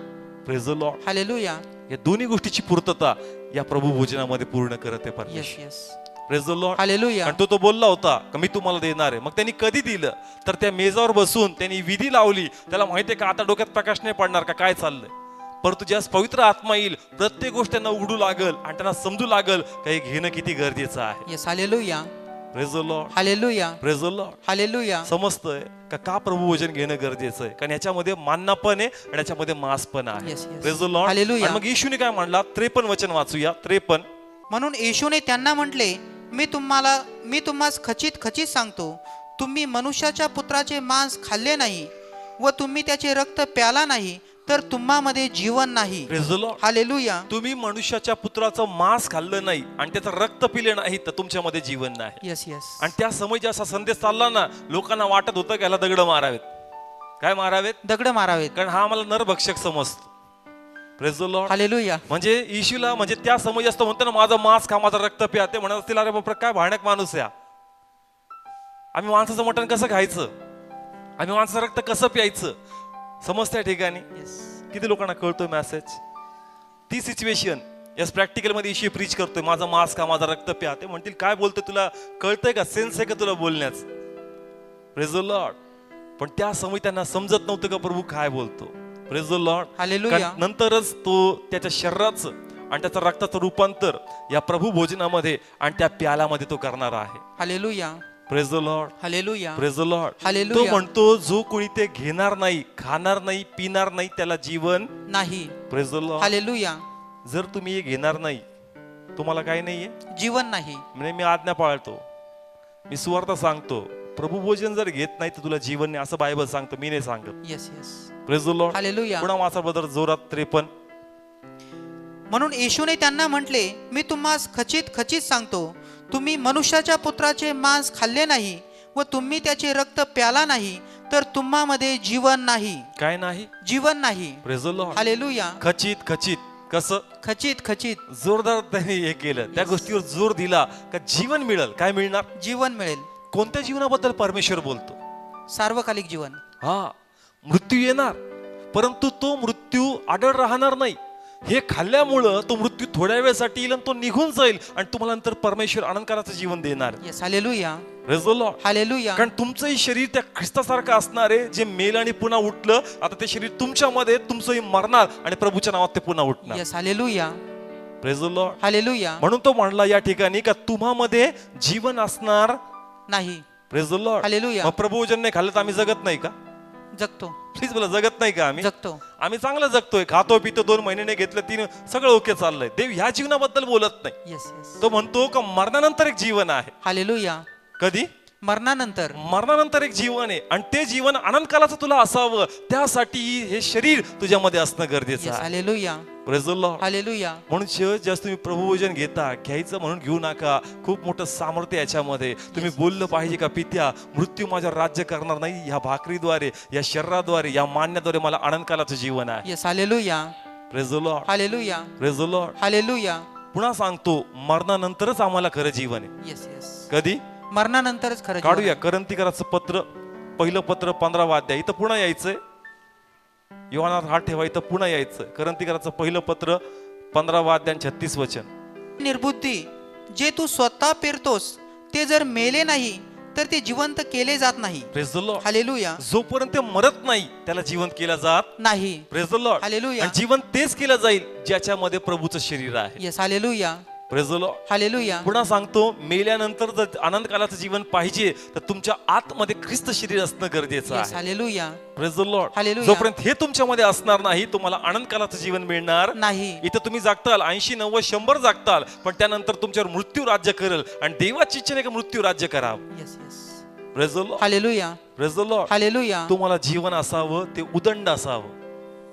Praise the Lord. हालेलुया. या दोन्ही गोष्टीची पूर्तता या प्रभू भोजनामध्ये पूर्ण करत आहे येस परमेश्वर. Yes. Praise the Lord. Hallelujah. आणि तो बोलला होता की मी तुम्हाला देणार आहे. मग त्यांनी कधी दिलं? तर त्या मेजावर बसून त्यांनी विधी लावली. त्याला माहितीये का आता डोक्यात प्रकाश नाही पडणार का काय चाललंय, परंतु ज्यास पवित्र आत्मा येईल प्रत्येक गोष्ट त्यांना उघडू लागल आणि त्यांना समजू लागल काही घेणं किती गरजेचं आहे. Yes, hallelujah, praise the Lord, hallelujah, praise the Lord. Hallelujah. समजतंय का प्रभू वचन घेणं गरजेचं आहे, कारण याच्यामध्ये मानना पण आहे आणि याच्यामध्ये मास पण आहे. Yes, yes. Praise the Lord. Hallelujah. आणि मग येशूने काय म्हणला, 53 वचन वाचूया. 53. म्हणून येशूने त्यांना म्हटले, मी तुम्हास खचित खचित सांगतो, तुम्ही मनुष्याच्या पुत्राचे मांस खाल्ले नाही व तुम्ही त्याचे रक्त प्याला नाही तर तुम्हामध्ये जीवन नाही. Praise the Lord. हालेलुया. तुम्ही मनुष्याच्या पुत्राचं मांस खाल्लं नाही आणि त्याचं रक्त पिले नाही तर तुमच्यामध्ये जीवन नाही. Yes, yes. आणि त्या समय असा संदेश चालला ना, लोकांना वाटत होतं की याला दगड मारावेत. काय मारावेत? दगड मारावेत. कारण हा आम्हाला नरभक्षक समजतो. Praise the Lord. हालेलुया. म्हणजे येशूला म्हणजे त्या समय असतं म्हणतो ना, माझं मांस खा, माझं रक्त प्या. ते म्हणत असतील, अरे बापरे काय भयानक माणूस आहे, आम्ही माणसाचं मटण कसं खायचं, आम्ही माणसाचं रक्त कसं प्यायचं. समजत्या ठिकाणी किती लोकांना कळतोय मेसेज. ती सिच्युएशन याच प्रॅक्टिकल मध्ये येशू प्रीच करतोय, माझं मांस खा, माझं रक्त प्या. ते म्हणतील काय बोलतोय, तुला कळतंय का, सेन्स आहे का तुला बोलण्याच. Praise the Lord. पण त्या समय त्यांना समजत नव्हतं का प्रभू काय बोलतो. Praise the Lord. हालेलुया. नंतरच तो त्याच्या शरीराचं आणि त्याच्या रक्ताचं रूपांतर या प्रभू भोजनामध्ये आणि त्या प्यालामध्ये तो करणार आहे. Hallelujah. Praise the Lord. Hallelujah. Praise the Lord. Hallelujah. तो म्हणतो जो कोणी ते घेणार नाही, खाणार नाही, पिणार नाही त्याला जीवन नाही. Praise the Lord. हालेलुया. जर तुम्ही हे घेणार नाही तुम्हाला काही नाहीये, जीवन नाही. म्हणजे मी आज्ञा पाळतो, मी सुवार्ता सांगतो, प्रभू भोजन जर घेत नाही तर तुला जीवन नाही, असं बायबल सांगतो, मी नाही सांगत. Yes, yes. Praise the Lord. Hallelujah. पुन्हा वाचा बदल जोरात. 53. म्हणून येशूने त्यांना म्हटले, मी तुम्हास खचित खचित सांगतो, तुम्ही मनुष्याच्या पुत्राचे मांस खाल्ले नाही व तुम्ही त्याचे रक्त प्याला नाही तर तुम्हामध्ये जीवन नाही. काय नाही? जीवन नाही. Praise the Lord. हालेलुया. खचित खचित. कसं? खचित खचित. जोरदार त्यांनी हे केलं, त्या गोष्टीवर जोर दिला का जीवन मिळेल. काय मिळणार? जीवन मिळेल. कोणत्या जीवनाबद्दल परमेश्वर बोलतो? सार्वकालिक जीवन. हा, मृत्यू येणार परंतु तो मृत्यू आढळ राहणार नाही. हे खाल्ल्यामुळं तो मृत्यू थोड्या वेळासाठी येईल आणि तो निघून जाईल आणि तुम्हाला नंतर परमेश्वर आनंदकाराचं जीवन देणार. Yes, hallelujah. Praise the Lord. Hallelujah. कारण तुमचंही शरीर त्या ख्रिस्तासारखं असणार आहे, जे मेल आणि पुन्हा उठलं. आता ते शरीर तुमच्यामध्ये, तुमचंही मरणार आणि प्रभूच्या नावात ते पुन्हा उठणार. Yes, hallelujah. Praise the Lord. Hallelujah. म्हणून तो म्हणला या ठिकाणी का तुम्हामध्ये जीवन असणार नाही. Praise the Lord. हालेलुया. मग प्रभूजन नाही खाल्लं तर आम्ही जगत नाही का? जगतो. प्लीज बोला, जगत नाही का आम्ही? जगतो. आम्ही चांगलं जगतोय, खातो पितो, 2 महिने घेतलं, 3 सगळं ओके चाललंय. देव ह्या जीवनाबद्दल बोलत नाही. Yes, yes. तो म्हणतो का मरणानंतर एक जीवन आहे. हालेलुया. कधी? मरणानंतर. मरणानंतर एक जीवन आहे आणि ते जीवन आनंदकालाचं तुला असावं, त्यासाठी हे शरीर तुझ्यामध्ये असणं गरजेचं येस, आहे. Hallelujah. Praise the Lord. Hallelujah. म्हणून जास्त तुम्ही प्रभुभोजन घेता, घ्यायचं म्हणून घेऊ नका. खूप मोठं सामर्थ्य याच्यामध्ये. तुम्ही बोललं पाहिजे का, पित्या मृत्यू माझ्यावर राज्य करणार नाही, ह्या भाकरीद्वारे, या शरीराद्वारे, या मान्याद्वारे मला आनंदकालाचं जीवन आहे. Yes, hallelujah. Praise the Lord. Hallelujah. Praise the Lord. Hallelujah. पुन्हा सांगतो, मरणानंतरच आम्हाला खरं जीवन आहे. Yes, yes. कधी? मरणानंतरच खरं जीवन. काढूया करंतिकराचं पत्र, पहिलं पत्र 15वा अध्याय. इथं पुन्हा यायचंय, योहानात हात ठेवा, इथं पुन्हा यायचं. करंतिकराचं पहिलं पत्र 15वा अध्याय 36 वचन. निर्बुद्धी, जे तू स्वतः पेरतोस ते जर मेले नाही तर ते जिवंत केले जात नाही. Praise the Lord. हालेलुया. जोपर्यंत ते मरत नाही त्याला जीवन केलं जात नाही. Praise the Lord. हालेलुया. आणि जीवन तेच केलं जाईल ज्याच्यामध्ये प्रभूचं शरीर आहे. Yes, hallelujah. Praise the Lord. Hallelujah. पुन्हा सांगतो, मेल्यानंतर जर आनंदकालाचं जीवन पाहिजे तर तुमच्या आतमध्ये ख्रिस्त शरीर असणं गरजेचं येस, आहे. Hallelujah. Praise the Lord. Hallelujah. जोपर्यंत हे तुमच्यामध्ये असणार नाही तुम्हाला आनंदकालाचं जीवन मिळणार नाही. इथं तुम्ही जागताल 80, 90, 100 जागताल, पण त्यानंतर तुमच्यावर मृत्यू राज्य करेल आणि देवाची इच्छा नाही का मृत्यू राज्य करावं. Yes, yes. Praise the Lord. Hallelujah. Praise the Lord. Hallelujah. तुम्हाला जीवन असावं ते उदंड असावं.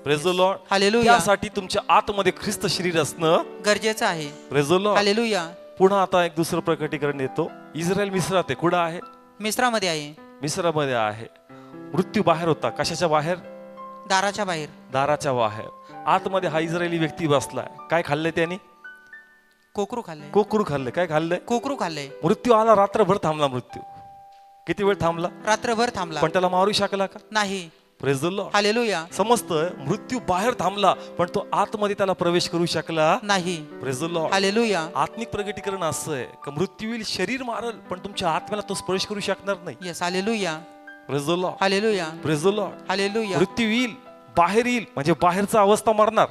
Praise the Lord. हालेलुया. त्यासाठी तुमच्या आतमध्ये ख्रिस्त शरीर असणं गरजेचं आहे. Praise the Lord. हालेलुया. पुन्हा आता एक दुसरं प्रकटीकरण येतो. इस्रायल मिस्रात आहे. कुठं आहे? मिस्रामध्ये आहे. मिस्रामध्ये आहे. मृत्यू बाहेर होता. कशाच्या बाहेर? दाराच्या बाहेर. दाराच्या बाहेर. आतमध्ये हा इस्रायली व्यक्ती बसलाय. काय खाल्लंय त्यांनी? कोकरू खाल्ले. कोकरू खाल्लंय. काय खाल्लंय? कोकरू खाल्ले. मृत्यू आला, रात्रभर थांबला मृत्यू. किती वेळ थांबला? रात्रभर थांबला. पण त्याला मारू शकला का? नाही. Praise the Lord. हालेलुया. समजतंय, मृत्यू बाहेर थांबला पण तो आतमध्ये त्याला प्रवेश करू शकला नाही. Praise the Lord. हालेलुया. आत्मिक प्रगटीकरण असं आहे का मृत्यू येईल, शरीर मारल पण तुमच्या आत्म्याला तो स्पर्श करू शकणार नाही. Yes, hallelujah. Praise the Lord. Hallelujah. Praise the Lord. Hallelujah. मृत्यू येईल, बाहेर येईल म्हणजे बाहेरचा अवस्था मरणार.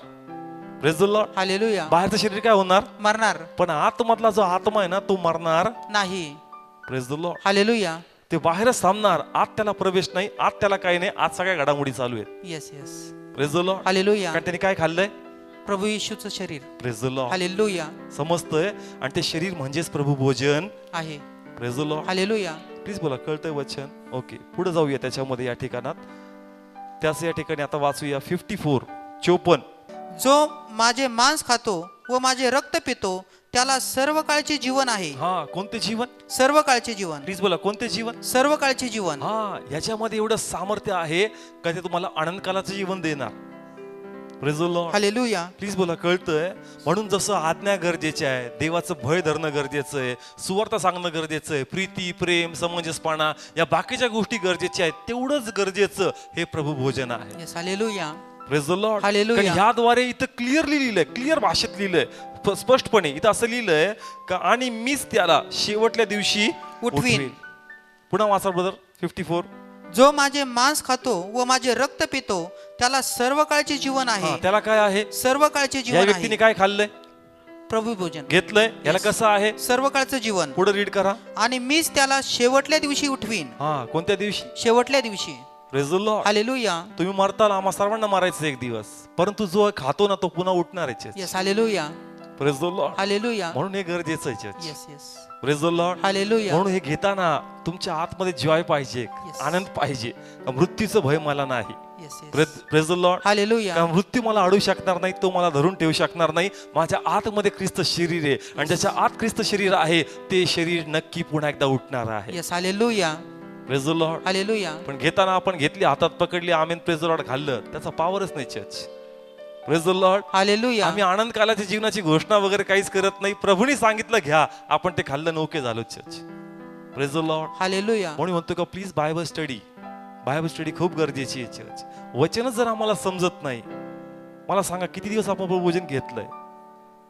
Praise the Lord. हालेलुया. बाहेरचं शरीर काय होणार? मरणार पण आतमधला जो आत्मा आहे ना तो मरणार नाही. Praise the Lord. हालेलुया. ते बाहेरच थांबणार, आत त्याला प्रवेश नाही, आत त्याला काही नाही, आत सगळ्या घडामोडी चालू आहेत. Yes yes. Praise the Lord. Hallelujah. कारण त्यांनी काय खाल्लंय? प्रभू येशूचं शरीर. Praise the Lord. हालेलुया समजतंय. आणि ते शरीर म्हणजेच प्रभू भोजन आहे. Praise the Lord. Hallelujah. Please बोला, कळतंय वचन? ओके, पुढे जाऊया त्याच्यामध्ये या ठिकाणात. त्याच या ठिकाणी आता वाचूया 54:54. जो माझे मांस खातो व माझे रक्त पितो त्याला सर्व काळचे जीवन आहे. हा, कोणते जीवन? सर्व काळचे जीवन. प्लीज बोला, कोणते जीवन? सर्व काळचे जीवन. हा, याच्यामध्ये एवढं सामर्थ्य आहे का ते तुम्हाला अनंतकालाचं जीवन देणार. Praise the Lord. Hallelujah. Please बोला, कळतंय? म्हणून जसं आज्ञा गरजेचे आहे, देवाचं भय धरणं गरजेचं आहे, सुवार्ता सांगणं गरजेचं आहे, प्रीती, प्रेम, समंजसपणा या बाकीच्या गोष्टी गरजेच्या आहेत, तेवढंच गरजेचं हे प्रभू भोजन आहे. Yes. Hallelujah. Praise the Lord. Hallelujah. कारण ह्याद्वारे इथं क्लिअरली लिहिलंय, क्लिअर भाषेत लिहिलंय, स्पष्टपणे इथं असं लिहिलंय का आणि मीच त्याला शेवटल्या दिवशी उठवीन. पुन्हा वाचा ब्रदर 54. जो माझे मांस खातो व माझे रक्त पितो त्याला सर्व काळचे जीवन हा, आहे. त्याला काय आहे? सर्व काळचे या जीवन व्यक्तीने आहे. काय खाल्लंय? प्रभू भोजन घेतलंय. याला कसं आहे? सर्व काळचं जीवन. पुढे रीड करा. आणि मीच त्याला शेवटल्या दिवशी उठवीन. हा, कोणत्या दिवशी? शेवटल्या दिवशी. Praise the Lord. हालेलुया. तुम्ही मरताल, आम्हा सर्वांना मारायचं एक दिवस, परंतु जो खातो ना तो पुन्हा उठणार आहे. Yes. Hallelujah. Praise the Lord. Hallelujah. म्हणून हे गरजेचं आहे church. Yes yes. Praise the Lord. Hallelujah. म्हणून हे घेताना तुमच्या आतमध्ये जॉय पाहिजे, आनंद पाहिजे. मृत्यूचं भय मला नाही. Yes yes. Praise the Lord. Hallelujah. कारण मृत्यू मला अडू शकणार नाही, तो मला धरून ठेवू शकणार नाही. माझ्या आतमध्ये ख्रिस्त शरीर आहे आणि ज्याच्या आत ख्रिस्त शरीर आहे ते शरीर नक्की पुन्हा एकदा उठणार आहे. Yes. Hallelujah. Praise the Lord. Hallelujah. पण घेताना आपण घेतली, हातात पकडली, आमेन प्रेज द लॉर्ड खाल्लं, त्याचा पावरच नाही church. Praise the Lord. Hallelujah. आम्ही आनंद कालाच्या जीवनाची घोषणा वगैरे काहीच करत नाही. प्रभूने सांगितलं घ्या, आपण ते खाल्लं, नौके झालो church. Praise the Lord. Hallelujah. म्हणून म्हणतो का प्लीज बायबल स्टडी खूप गरजेची आहे चर्च. वचनच जर आम्हाला समजत नाही, मला सांगा किती दिवस आपण भोजन घेतलंय,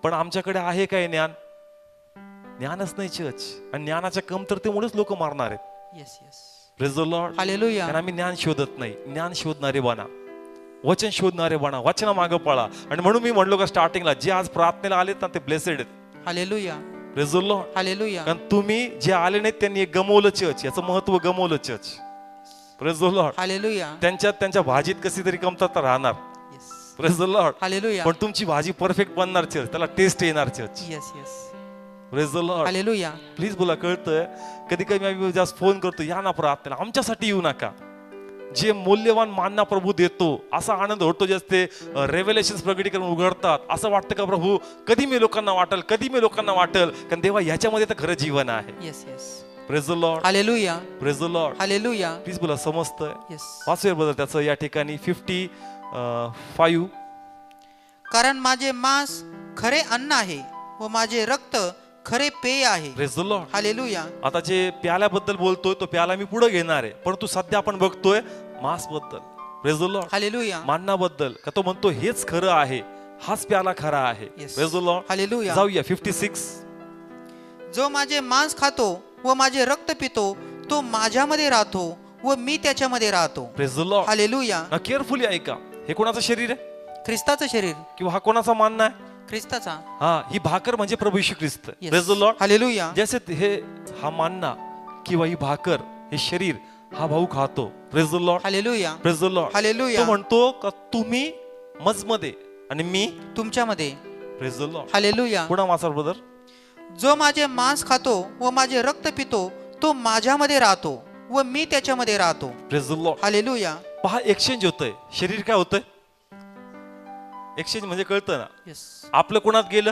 पण आमच्याकडे आहे काय ज्ञान? ज्ञानच नाही चर्च. आणि ज्ञानाच्या कमतरतेमुळेच लोक मारणार आहेत. Yes yes. Praise the Lord. Hallelujah. कारण आम्ही ज्ञान शोधत नाही. ज्ञान शोधणारे बना, वचन शोधणारे बना, वचना मागं पळा. आणि म्हणून मी म्हणलो का स्टार्टिंगला, जे आज प्रार्थनेला आलेत ना ते ब्लेसेड आहेत. Hallelujah. Praise the Lord. Hallelujah. कारण तुम्ही जे आले नाहीत त्यांनी एक गमवलं चर्च, याचं महत्व गमवलं church. Praise the Lord. Hallelujah. त्यांच्यात त्यांच्या भाजीत कशी तरी कमतरता राहणार. Yes. Praise the Lord. Hallelujah. पण तुमची भाजी परफेक्ट बनणार चर्च, त्याला टेस्ट येणार church. Yes yes. Praise the Lord. Hallelujah. Please बोला, कळतंय? कधी कधी आम्ही जास्त फोन करतो, या ना प्रार्थना, आमच्यासाठी येऊ नका. जे मौल्यवान मानना प्रभू देतो, असा आनंद होतो ज्यात ते रेव्हेलेशन्स प्रगटीकरण उघडतात. असं वाटतं का प्रभू कधी मी लोकांना वाटेल, कधी मी लोकांना वाटेल, कारण देवा ह्याच्यामध्ये तर खरं जीवन आहे. Yes yes. Praise the Lord. Hallelujah. Praise the Lord. Hallelujah. Please बोला, समजतंय? येस. वाचूया बदल त्याचं या ठिकाणी 55. कारण माझे मांस खरे अन्न आहे व माझे रक्त खरे पेय आहे. Praise the Lord. हालेलुया. आता जे प्याल्याबद्दल बोलतोय तो प्याला मी पुढे घेणार आहे, परंतु सध्या आपण बघतोय मांस बद्दल. Praise the Lord. हालेलुया. माननाबद्दल का तो म्हणतो हेच खरं आहे, हाच प्याला खरा आहे. Yes. Praise the Lord. Hallelujah. जाऊया 56. जो माझे मांस खातो व माझे रक्त पितो तो माझ्यामध्ये राहतो व मी त्याच्यामध्ये राहतो. Praise the Lord. हालेलुया. ना केअरफुली ऐका, हे कोणाचं शरीर आहे ख्रिस्ताचं शरीर. किंवा हा कोणाचा मानना आहे? ख्रिस्ताचा. हा, ही भाकर म्हणजे प्रभू येशू ख्रिस्त. Yes. Praise the Lord. Hallelujah. जैसे हे हा मानना किंवा ही भाकर, हे शरीर हा भाऊ खातो. Praise the Lord. Hallelujah. Praise the Lord. Hallelujah. तो म्हणतो का तुम्ही मजमध्ये आणि मी तुमच्यामध्ये. Praise the Lord. हालेलुया. पुन्हा वाचा ब्रदर. जो माझे मांस खातो व माझे रक्त पितो तो माझ्यामध्ये राहतो व मी त्याच्यामध्ये राहतो. Praise the Lord. हालेलुया. पहा, एक्सचेंज होतंय. शरीर काय होतंय? एक्सचेंज म्हणजे कळतं ना, येस. आपलं कोणात गेलं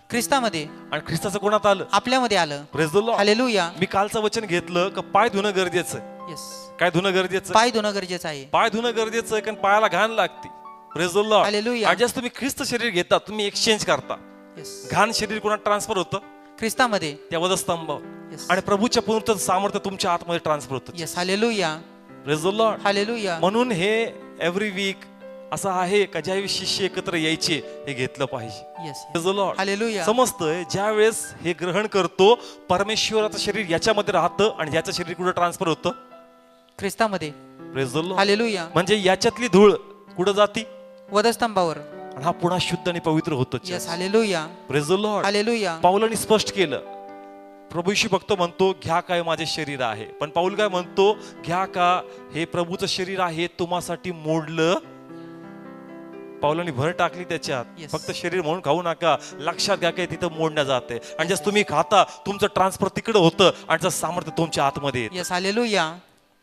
ख्रिस्तामध्ये आणि ख्रिस्ताचं कोणात आलं? आपल्यामध्ये आलं. Praise the Lord. हालेलुया. मी कालचं वचन घेतलं का पाय धुणं गरजेचं आहे. येस. काय धुणं गरजेचं आहे? पाय धुणं गरजेचं आहे. पाय धुणं गरजेचं आहे, कारण पायाला घाण लागते. Praise the Lord. हालेलुया. आणि जसं तुम्ही ख्रिस्त शरीर घेता, तुम्ही एक्सचेंज करता. येस. घाण शरीर कोणात ट्रान्सफर होतं? ख्रिस्तामध्ये. त्या वधस्तंभावर. येस. आणि प्रभूच्या पूर्ण सामर्थ्य तुमच्या आतमध्ये ट्रान्सफर होतं. Yes. Hallelujah. Praise the Lord. Hallelujah. म्हणून हे एव्हरी वीक असं आहे का ज्यावेळी शिष्य एकत्र यायचे हे घेतलं पाहिजे. Yes. Praise the Lord. Hallelujah. समजतंय? ज्या वेळेस हे ग्रहण करतो, परमेश्वराचं शरीर याच्यामध्ये राहतं आणि याचं शरीर कुठं ट्रान्सफर होतं? ख्रिस्तामध्ये. Praise the Lord. हालेलुया. म्हणजे याच्यातली धूळ कुठं जाती? वधस्तंभावर. आणि हा पुन्हा शुद्ध आणि पवित्र होतो. Yes, hallelujah, praise the Lord. Hallelujah. पाऊलांनी स्पष्ट केलं, प्रभू येशू भक्त म्हणतो घ्या काय माझे शरीर आहे, पण पाऊल काय म्हणतो, घ्या का हे प्रभूचं शरीर आहे, तुम्हासाठी मोडलं. पाऊलांनी भर टाकली त्याच्यात. Yes. फक्त शरीर म्हणून खाऊ नका, लक्षात घ्या काय तिथं मोडण्या जाते. आणि जसं तुम्ही खाता तुमचं ट्रान्सफर तिकडे होतं आणि त्याचं सामर्थ्य तुमच्या आतमध्ये येतं. Yes, hallelujah,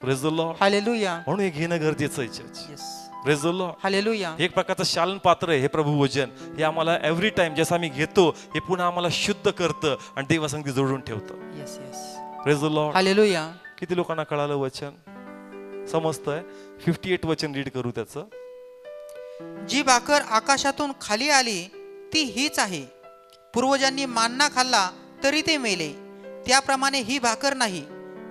praise the Lord. Hallelujah. म्हणून हे घेणं गरजेचं आहे church. Yes, praise the Lord. Hallelujah. हे एक प्रकारचं शालन पात्र आहे हे प्रभू वचन. हे आम्हाला एव्हरी टाइम जसं आम्ही घेतो हे पुन्हा आम्हाला शुद्ध करतं आणि देवासंगती जोडून ठेवतं. Yes, yes, praise the Lord. Hallelujah. किती लोकांना कळालं वचन, समजतंय? 58 वचन रीड करू त्याचं. जी भाकर आकाशातून खाली आली ती हीच आहे. पूर्वजांनी मान्ना खाल्ला तरी ते मेले, त्याप्रमाणे ही भाकर नाही.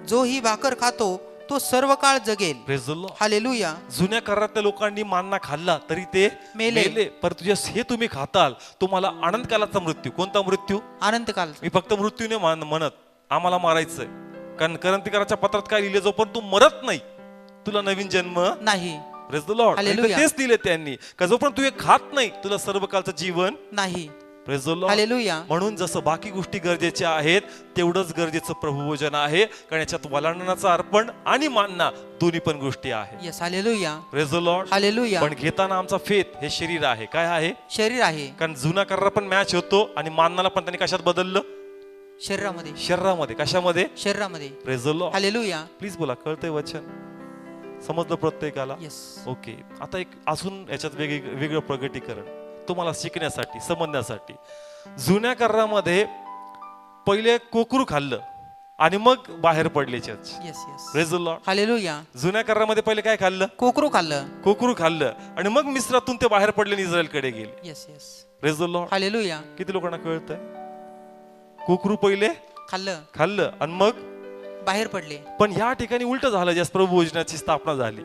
जो ही भाकर खातो तो सर्व काळ जगेल. Praise the Lord. हालेलुया. जुन्या करारातल्या लोकांनी मान्ना खाल्ला तरी ते मेले. पर तुझ्या हे तुम्ही खाताल तुम्हाला अनंत कालाचा मृत्यू. कोणता मृत्यू? अनंतकाल. मी फक्त मृत्यूने म्हणत आम्हाला मारायचंय, कारण क्रांतिकाराच्या पत्रात काय लिहिले, जोपर्यंत तू मरत नाही तुला नवीन जन्म नाही. Praise the Lord. हालेलुया. तेच दिले त्यांनी, का जोपर्यंत तू हे खात नाही तुला सर्व कालचं जीवन नाही. Praise the Lord. हालेलुया. म्हणून जसं बाकी गोष्टी गरजेच्या आहेत तेवढंच गरजेचं प्रभुवचन आहे, कारण याच्यात वलांडणाचं अर्पण आणि मानना दोन्ही पण गोष्टी आहेत. Yes, hallelujah, praise the Lord. Hallelujah. पण घेताना आमचा फेथ हे शरीर आहे. काय आहे? शरीर आहे. कारण जुना करार पण मॅच होतो आणि माननाला पण त्यांनी कशात बदललं? शरीरामध्ये. शरीरामध्ये. कशामध्ये? शरीरामध्ये. Praise the Lord. Hallelujah. Please बोला, कळतंय वचन? समजलं प्रत्येकाला? येस. ओके. आता एक अजून याच्यात वेगळं प्रगटीकरण तुम्हाला शिकण्यासाठी, समजण्यासाठी. जुन्या करारामध्ये पहिले कोकरू खाल्लं आणि मग बाहेर पडले church. Yes, yes. Praise the Lord. Hallelujah. जुन्या करारामध्ये पहिले काय खाल्लं? कोकरू खाल्लं. कोकरू खाल्लं आणि मग मिस्रातून ते बाहेर पडले आणि इस्रायलकडे गेले. Yes, yes. Praise the Lord. Hallelujah. किती लोकांना कळतंय? कोकरू पहिले खाल्लं आणि मग बाहेर पडले. पण या ठिकाणी उलट झालं, ज्यास प्रभू वचनाची स्थापना झाली.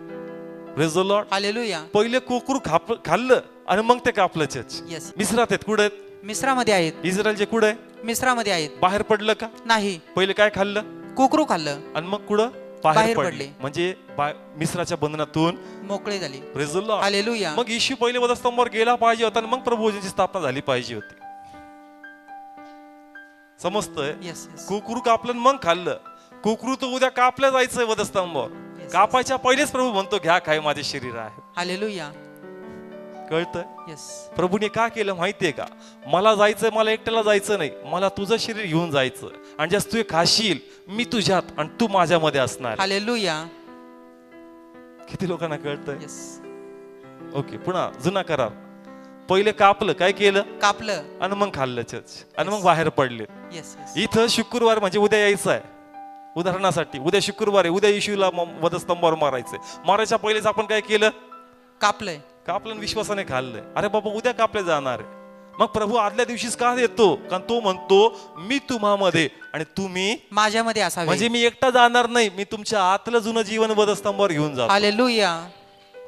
Praise the Lord. हालेलुया. पहिले कोकरू खाल्लं आणि मग ते कापलं चर्च. येस. मिस्रात आहेत. कुठे आहेत? मिस्रामध्ये आहेत. इस्रायलचे कुठे आहे? मिस्रामध्ये आहेत. बाहेर पडलं का? नाही. पहिले काय खाल्लं? कोकरू खाल्लं आणि मग कुठं? बाहेर पडले. पडले. म्हणजे मिस्राच्या बंधनातून मोकळे झाले. Praise the Lord. हालेलुया. मग येशू पहिले वधस्तंभावर गेला पाहिजे होता आणि मग प्रभू वचनाची स्थापना झाली पाहिजे होती. समजतंय? Yes, yes. कोकरू कापलं आणि मग खाल्लं. कोकरू तर उद्या कापल्या जायचंय वधस्तंभावर. Yes. कापायच्या पहिलेच प्रभू म्हणतो घ्या काय माझे शरीर आहे. हालेलुया. कळतंय? येस. प्रभूने का केलं माहितीये का? मला जायचंय, मला एकट्याला जायचं नाही, मला तुझं शरीर घेऊन जायचं आणि जास्त तू खाशील मी तुझ्यात आणि तू माझ्यामध्ये असणार. हालेलुया. किती लोकांना कळतंय? येस. ओके. पुन्हा जुना करार पहिले कापलं, काय केलं? कापलं आणि मग खाल्लं चर्च आणि मग बाहेर पडले. Yes, yes. इथं शुक्रवार म्हणजे उद्या यायचं आहे. उदाहरणासाठी उद्या शुक्रवार आहे, उद्या येशूला वधस्तंभावर मारायचंय. मारायच्या पहिलेच आपण काय केलं? कापलंय. कापलं आणि विश्वासाने खाल्लंय. अरे बाबा उद्या कापले जाणार आहे. मग प्रभू आदल्या दिवशीच का देतो? कारण तो म्हणतो मी तुम्हामध्ये आणि तुम्ही माझ्यामध्ये असावे. म्हणजे मी एकटा जाणार नाही, मी तुमच्या आतलं जुनं जीवन वधस्तंभावर घेऊन जातो. Hallelujah.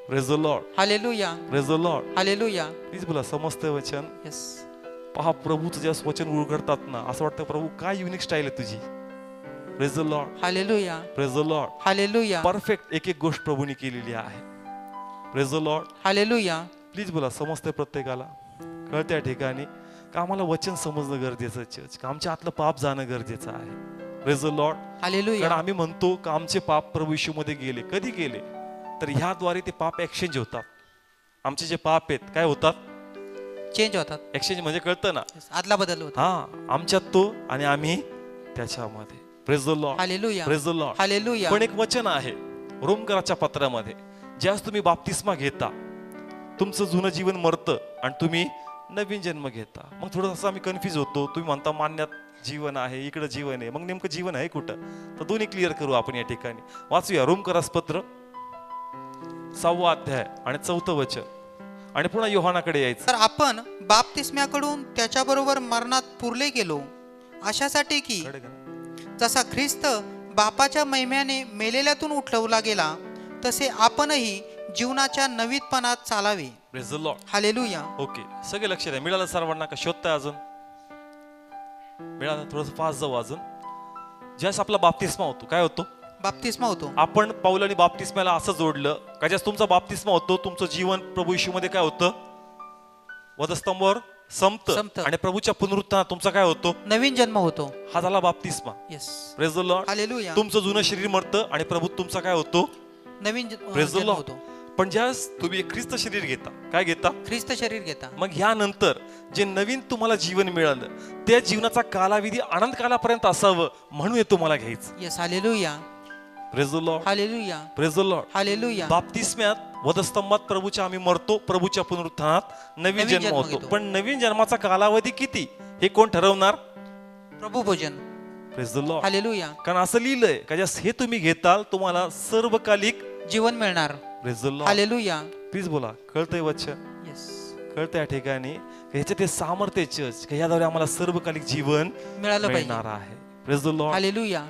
Praise the Lord. Hallelujah. Praise the Lord. Hallelujah. Please बोला, समजतंय वचन? येस. पहा, प्रभूचं जेव्हा वचन उघडतात ना असं वाटतं प्रभू काय युनिक स्टाईल आहे तुझी. Praise the Lord. Hallelujah. Praise the Lord. Hallelujah. Perfect एक एक गोष्ट प्रभूने केलेली आहे. Praise the Lord. Hallelujah. Please बोला, समजतंय प्रत्येकाला? कळत्या ठिकाणी का आम्हाला वचन समजणं गरजेचं आहे चर्च, का आमच्या आतलं पाप जाणं गरजेचं आहे. Praise the Lord. हालेलुया. कारण आम्ही म्हणतो का आमचे पाप प्रभू येशू मध्ये गेले. कधी गेले? तर ह्याद्वारे ते पाप एक्सचेंज होतात. आमचे जे पाप आहेत काय होतात? चेंज होतात. एक्सचेंज म्हणजे कळतं ना? Yes. आदला बदल होतो. हा, आमच्यात तो आणि आम्ही त्याच्यामध्ये. Praise the Lord. Hallelujah. Praise the Lord. Hallelujah. पण एक वचन आहे रोमकराच्या पत्रामध्ये, ज्यास तुम्ही बाप्तिस्मा घेता तुमचं जुनं जीवन मरतं आणि तुम्ही नवीन जन्म घेता. मग थोडंसं आम्ही कन्फ्युज होतो. तुम्ही म्हणता मान्यात जीवन आहे, इकडं जीवन आहे, मग नेमकं जीवन आहे कुठं? तर दोन्ही क्लिअर करू आपण या ठिकाणी. वाचूया रोमकरास पत्र 6वा अध्याय आणि 4थं वचन आणि पुन्हा योहानाकडे यायचं. तर आपण बाप्तिस्म्याकडून त्याच्याबरोबर मरणात पुरले गेलो, अशासाठी की जसा ख्रिस्त बापाच्या महिम्याने मेलेल्यातून उठवला गेला तसे आपणही जीवनाच्या नवीनपणात चालावे. Praise the Lord. Hallelujah. Okay, सगळे लक्ष द्या. मिळालं सर्वांना का? शोधताय अजून? मिळालं? थोडंसं फास्ट जाऊ अजून. ज्यास आपला बाप्तिस्मा होतो काय होतो? बाप्तिस्मा होतो. आपण पाऊलांनी बाप्तिस्म्याला असं जोडलं का ज्यास तुमचा बाप्तिस्मा होतो तुमचं जीवन प्रभू येशूमध्ये काय होतं? संपतं. संपतं आणि प्रभूच्या पुनरुत्थानात तुमचा काय होतो? नवीन जन्म होतो. हा झाला बाप्तिस्मा. Yes, praise the Lord. Hallelujah. तुमचं जुनं शरीर मरतं आणि प्रभू तुमचा काय होतो? नवीन प्रेज द जन्म लॉर्ड. होतो. पण ज्यावेळेस तुम्ही एक ख्रिस्त शरीर घेता, काय घेता? ख्रिस्त शरीर घेता. मग यानंतर जे नवीन तुम्हाला जीवन मिळालं त्या जीवनाचा कालावधी अनंत कालापर्यंत असावं म्हणून हे तुम्हाला घ्यायचं. Yes, hallelujah. Praise the Lord. Hallelujah. Praise the Lord. Hallelujah. बाप्तिस्म्यात वधस्तंभात प्रभूच्या आम्ही मरतो, प्रभूच्या पुनरुत्थानात नवीन जन्म जन्म होतो. घेतो. पण नवीन जन्माचा कालावधी किती हे कोण ठरवणार? प्रभू भोजन. Praise the Lord. हालेलुया. कारण असं लिहिलंय का ज्यास हे तुम्ही घेताल तुम्हाला सर्वकालिक जीवन मिळणार. Praise the Lord. Hallelujah. Please बोला, कळतंय वचन? येस, कळतं या ठिकाणी ह्याच्या ते सामर्थ्यच ह्याद्वारे आम्हाला सर्वकालिक जीवन मिळालं पाहिजे. मिळणार आहे. Praise the Lord. हालेलुया.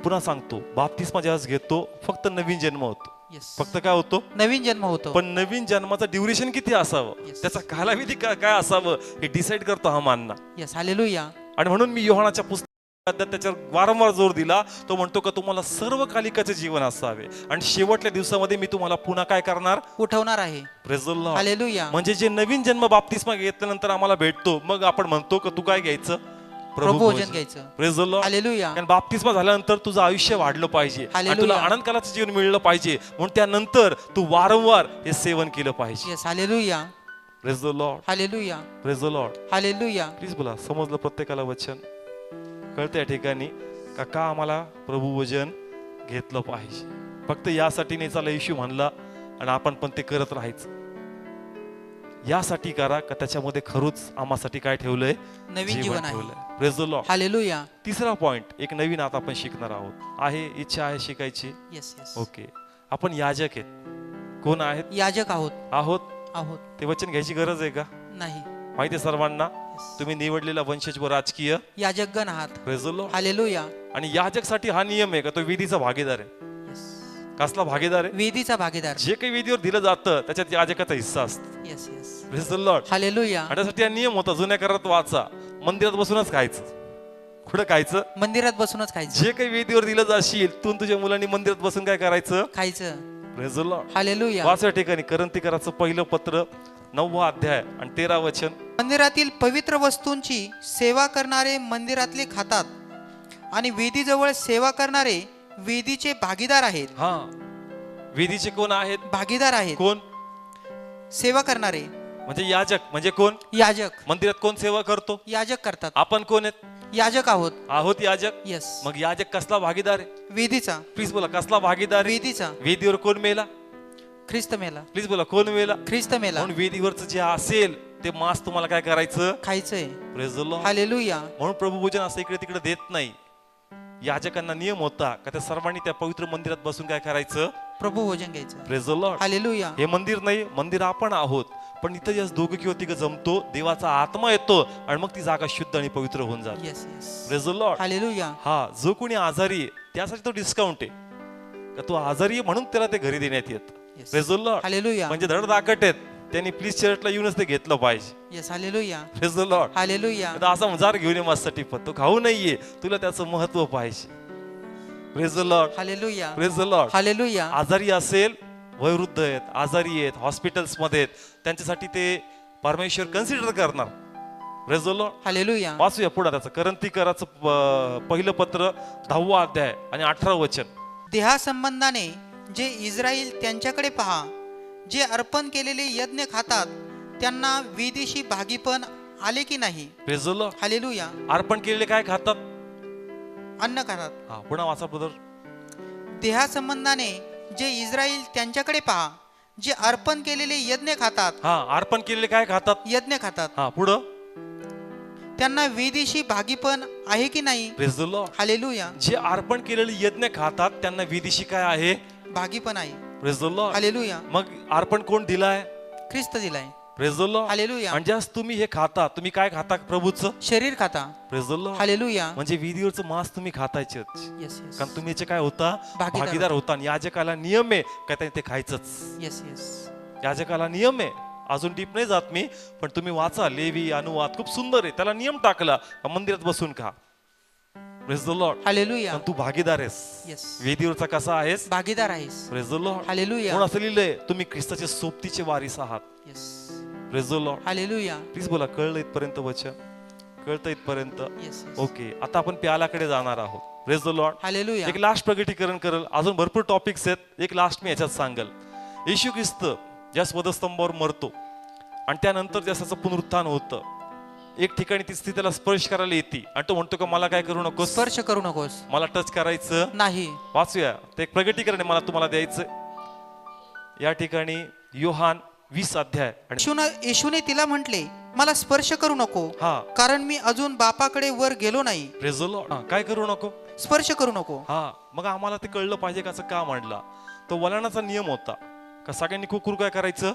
पुन्हा सांगतो, बाप्तिस्मा ज्यावेळेस घेतो फक्त नवीन जन्म होतो. येस, फक्त काय होतो? नवीन जन्म होतो. पण नवीन जन्माचं ड्युरेशन किती असावं, Yes. त्याचा कालावधी काय असावं हे डिसाईड करतो हा मानना. Yes, hallelujah. आणि म्हणून मी योहानाच्या पुस्तकात त्याच्यावर वारंवार जोर दिला. तो म्हणतो का तुम्हाला सर्वकालिकाचे जीवन असावे आणि शेवटच्या दिवसामध्ये मी तुम्हाला पुन्हा काय करणार? उठवणार आहे. Praise the Lord. हालेलुया. म्हणजे जे नवीन जन्म बाप्तिस्मा घेतल्यानंतर आम्हाला भेटतो, मग आपण म्हणतो का तू काय घ्यायचं? प्रभू भोजन घ्यायचं. Praise the Lord. हालेलुया. कारण बाप्तिस्मा झाल्यानंतर तुझं आयुष्य वाढलं पाहिजे आणि हालेलुया. तुला आनंद कालाचं जीवन मिळलं पाहिजे म्हणून त्यानंतर तू वारंवार हे सेवन केलं पाहिजे. Yes, hallelujah. Praise the Lord. Hallelujah. Praise the Lord. Hallelujah. Please बोला, समजलं प्रत्येकाला वचन? कळतं या ठिकाणी का आम्हाला प्रभू वचन घेतलं पाहिजे? फक्त यासाठी नाही चालला येशू म्हणला आणि आपण पण ते करत राहायचं. यासाठी करा का त्याच्यामध्ये खरोच आम्हासाठी काय ठेवलंय? नवीन जीवन आहे. ठेवलंय. Praise the Lord. हालेलुया. तिसरा पॉइंट, एक नवीन आता आपण शिकणार आहोत. आहे इच्छा आहे शिकायची? Yes, yes. ओके. आपण याजक आहेत. कोण आहेत? याजक आहोत. आहोत. आहोत. ते वचन घ्यायची गरज आहे का? नाही. माहिती आहे सर्वांना? येस. तुम्ही निवडलेला वंशज व राजकीय याजकगण आहात. Praise the Lord. हालेलुया. आणि याजकसाठी हा नियम आहे का तो विधीचा भागीदार आहे. येस. कसला भागीदार आहे? वेदीचा भागीदार. जे काही विधीवर दिलं जातं त्याच्यात याजकाचा हिस्सा असतो. Yes, yes. Praise the Lord. Hallelujah. आणि त्यासाठी हा नियम होता जुन्या करारात वाचा, मंदिरात बसूनच खायचं. कुठं खायचं? मंदिरात बसूनच खायचं. जे काही वेदीवर दिलं जाशील तू तुझ्या मुलांनी मंदिरात बसून काय करायचं? खायचं. Praise the Lord. हालेलुया. वाचा ठिकाणी करंथीकराचं पहिलं पत्र 9वा अध्याय आणि 13 वचन. मंदिरातील पवित्र वस्तूंची सेवा करणारे मंदिरातले खातात आणि वेदीजवळ सेवा करणारे वेदीचे भागीदार आहेत. हा, वेदीचे कोण आहेत? भागीदार आहेत. कोण? सेवा करणारे म्हणजे याजक. म्हणजे कोण? याजक. मंदिरात कोण सेवा करतो? याजक करतात. आपण कोण आहेत? याजक आहोत. आहोत याजक. येस. मग याजक कसला भागीदार आहे? वेदीचा. प्लीज बोला, कसला भागीदार आहे? वेदीचा. वेदीवर कोण मेला? ख्रिस्त मेला. प्लीज बोला, कोण मेला? ख्रिस्त मेला. म्हणून वेदीवरचं जे असेल ते मांस तुम्हाला काय करायचं? खायचंय. Praise the Lord. हालेलुया. म्हणून प्रभू भोजन असं इकडे तिकडे देत नाही. याजकांना नियम होता का त्या सर्वांनी त्या पवित्र मंदिरात बसून काय करायचं? प्रभू भोजन घ्यायचं. Praise the Lord. हालेलुया. हे मंदिर नाही, मंदिर आपण आहोत. पण इथं जस दोघं किंवा तिघं जमतो, देवाचा आत्मा येतो आणि मग ती जागा शुद्ध आणि पवित्र होऊन जाते. Yes, yes. Praise the Lord. Hallelujah. हा, जो कोणी आजारी आहे त्यासाठी तो डिस्काउंट आहे का तो आजारी आहे म्हणून त्याला ते घरी देण्यात येतं. Yes. Praise the Lord. Hallelujah. म्हणजे धडधाकट आहेत त्यांनी प्लीज चर्चला येऊनच ते घेतलं पाहिजे. Yes. Hallelujah. Praise the Lord. Hallelujah. आता असा जार घेऊन ये माझ्यासाठी, पण तो खाऊ नाहीये, तुला त्याचं महत्व पाहिजे. Praise the Lord. Hallelujah. Praise the Lord. Hallelujah. आजारी असेल, वयोवृद्ध आहेत, आजारी आहेत, हॉस्पिटल्स मध्ये आहेत, त्यांच्यासाठी ते परमेश्वर कन्सिडर करणार. Praise the Lord. हालेलुया. वाचूया पुढे त्याचं करंथीकराचं पहिलं पत्र 10वा अध्याय आणि 18 वचन. देहासंबंधाने जे इस्रायल त्यांच्याकडे पहा, जे अर्पण केलेले यज्ञ खातात त्यांना वेदीशी भागीपण आले की नाही? Praise the Lord. हालेलुया. अर्पण केलेले काय खातात? अन्न खातात. हा, पुन्हा वाचा ब्रदर. देहासंबंधाने जे इस्रायल त्यांच्याकडे पहा, जे अर्पण केलेले यज्ञ खातात. हा, अर्पण केलेले काय खातात? यज्ञ खातात. हा, पुढं. त्यांना वेदीशी भागीपण आहे की नाही? Praise the Lord. हालेलुया. जे अर्पण केलेले यज्ञ खातात त्यांना विधीशी काय आहे? भागीपण आहे. Praise the Lord. हालेलुया. मग अर्पण कोण दिलाय? ख्रिस्त दिलाय. Praise the Lord. हालेलुया. आणि ज्यास तुम्ही हे खाता, तुम्ही काय खाता? प्रभूचं शरीर खाता. Praise the Lord. हालेलुया. म्हणजे विधीवरचं मांस तुम्ही खातायचे, येस, येस. कारण तुम्ही याचे काय होता? भागीदार भागीदार होता. आणि याजकाला नियम आहे का ते खायचंच. Yes, yes. याजकाला नियम आहे. अजून डीप नाही जात मी, पण तुम्ही वाचा लेवी अनुवाद खूप सुंदर आहे. त्याला नियम टाकला मंदिरात बसून खा. Praise the Lord. हालेलुया. पण तू भागीदार आहेस. येस. वेदीवरचा कसा आहेस? भागीदार आहेस. Praise the Lord. हालेलुया. म्हणून असं लिहिलंय, तुम्ही ख्रिस्ताचे सोबतीचे वारीस आहात. Yes. Praise the Lord. Hallelujah. Please बोला, कळलं इथपर्यंत वचन? कळतं इथपर्यंत? येस. ओके, आता आपण प्यालाकडे जाणार आहोत. Praise the Lord. हालेलुया. एक लास्ट प्रगटीकरण करेल. अजून भरपूर टॉपिक्स आहेत. एक लास्ट मी याच्यात सांगेल. येशू ख्रिस्त ज्या वधस्तंभावर मरतो आणि त्यानंतर त्याचं पुनरुत्थान होतं, एक ठिकाणी ती स्त्री त्याला स्पर्श करायला येते आणि तो म्हणतो का मला काय करू नकोस, स्पर्श करू नकोस. मला टच करायचं नाही. वाचूया, ते एक प्रगटीकरण आहे, मला तुम्हाला द्यायचं या ठिकाणी. योहान 20 अध्याय आणि येशूने तिला म्हटले, मला स्पर्श करू नको, हा, कारण मी अजून बापाकडे वर गेलो नाही. Praise the Lord. काय करू नको? स्पर्श करू नको. हा, मग आम्हाला ते कळलं पाहिजे का असं का म्हणला? तो वलाणाचा नियम होता का सगळ्यांनी कुकुर काय करायचं,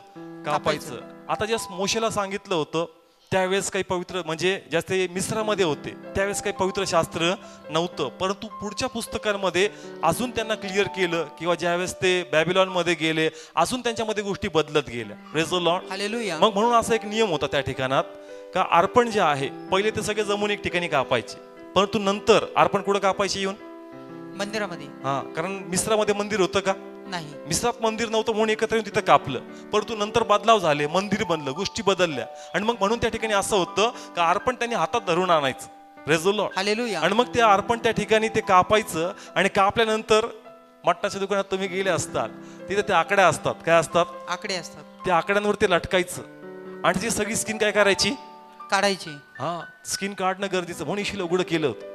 कापायचं. आता ज्या मोशेला सांगितलं होतं त्यावेळेस काही पवित्र म्हणजे जास्त मिस्रामध्ये होते, त्यावेळेस काही पवित्र शास्त्र नव्हतं, परंतु पुढच्या पुस्तकांमध्ये अजून त्यांना क्लिअर केलं किंवा ज्यावेळेस ते बॅबिलॉन मध्ये गेले अजून त्यांच्यामध्ये गोष्टी बदलत गेल्या. Praise the Lord. हालेलुया. मग म्हणून असा एक नियम होता त्या ठिकाणात का अर्पण जे आहे पहिले ते सगळे जमून एक ठिकाणी कापायचे, परंतु नंतर अर्पण कुठं कापायचे? येऊन मंदिरामध्ये. हा, कारण मिस्रामध्ये मंदिर होतं का? नाही. मिस्रात मंदिर नव्हतं म्हणून एकत्र येऊन तिथं कापलं, परंतु नंतर बदलाव झाले, मंदिर बनलं, गोष्टी बदलल्या आणि मग म्हणून त्या ठिकाणी असं होतं का अर्पण त्यांनी हातात धरून आणायचं. Praise the Lord. हालेलुया. आणि मग ते अर्पण त्या ठिकाणी ते कापायचं आणि कापल्यानंतर मटणाच्या दुकानात तुम्ही गेले असतात, तिथे ते आकड्या असतात. काय असतात? आकडे असतात. त्या आकड्यांवर ते लटकायचं आणि त्याची सगळी स्किन काय करायची? काढायची. हा, स्किन काढणं गरजेचं म्हणून येशूला उघडं केलं होतं.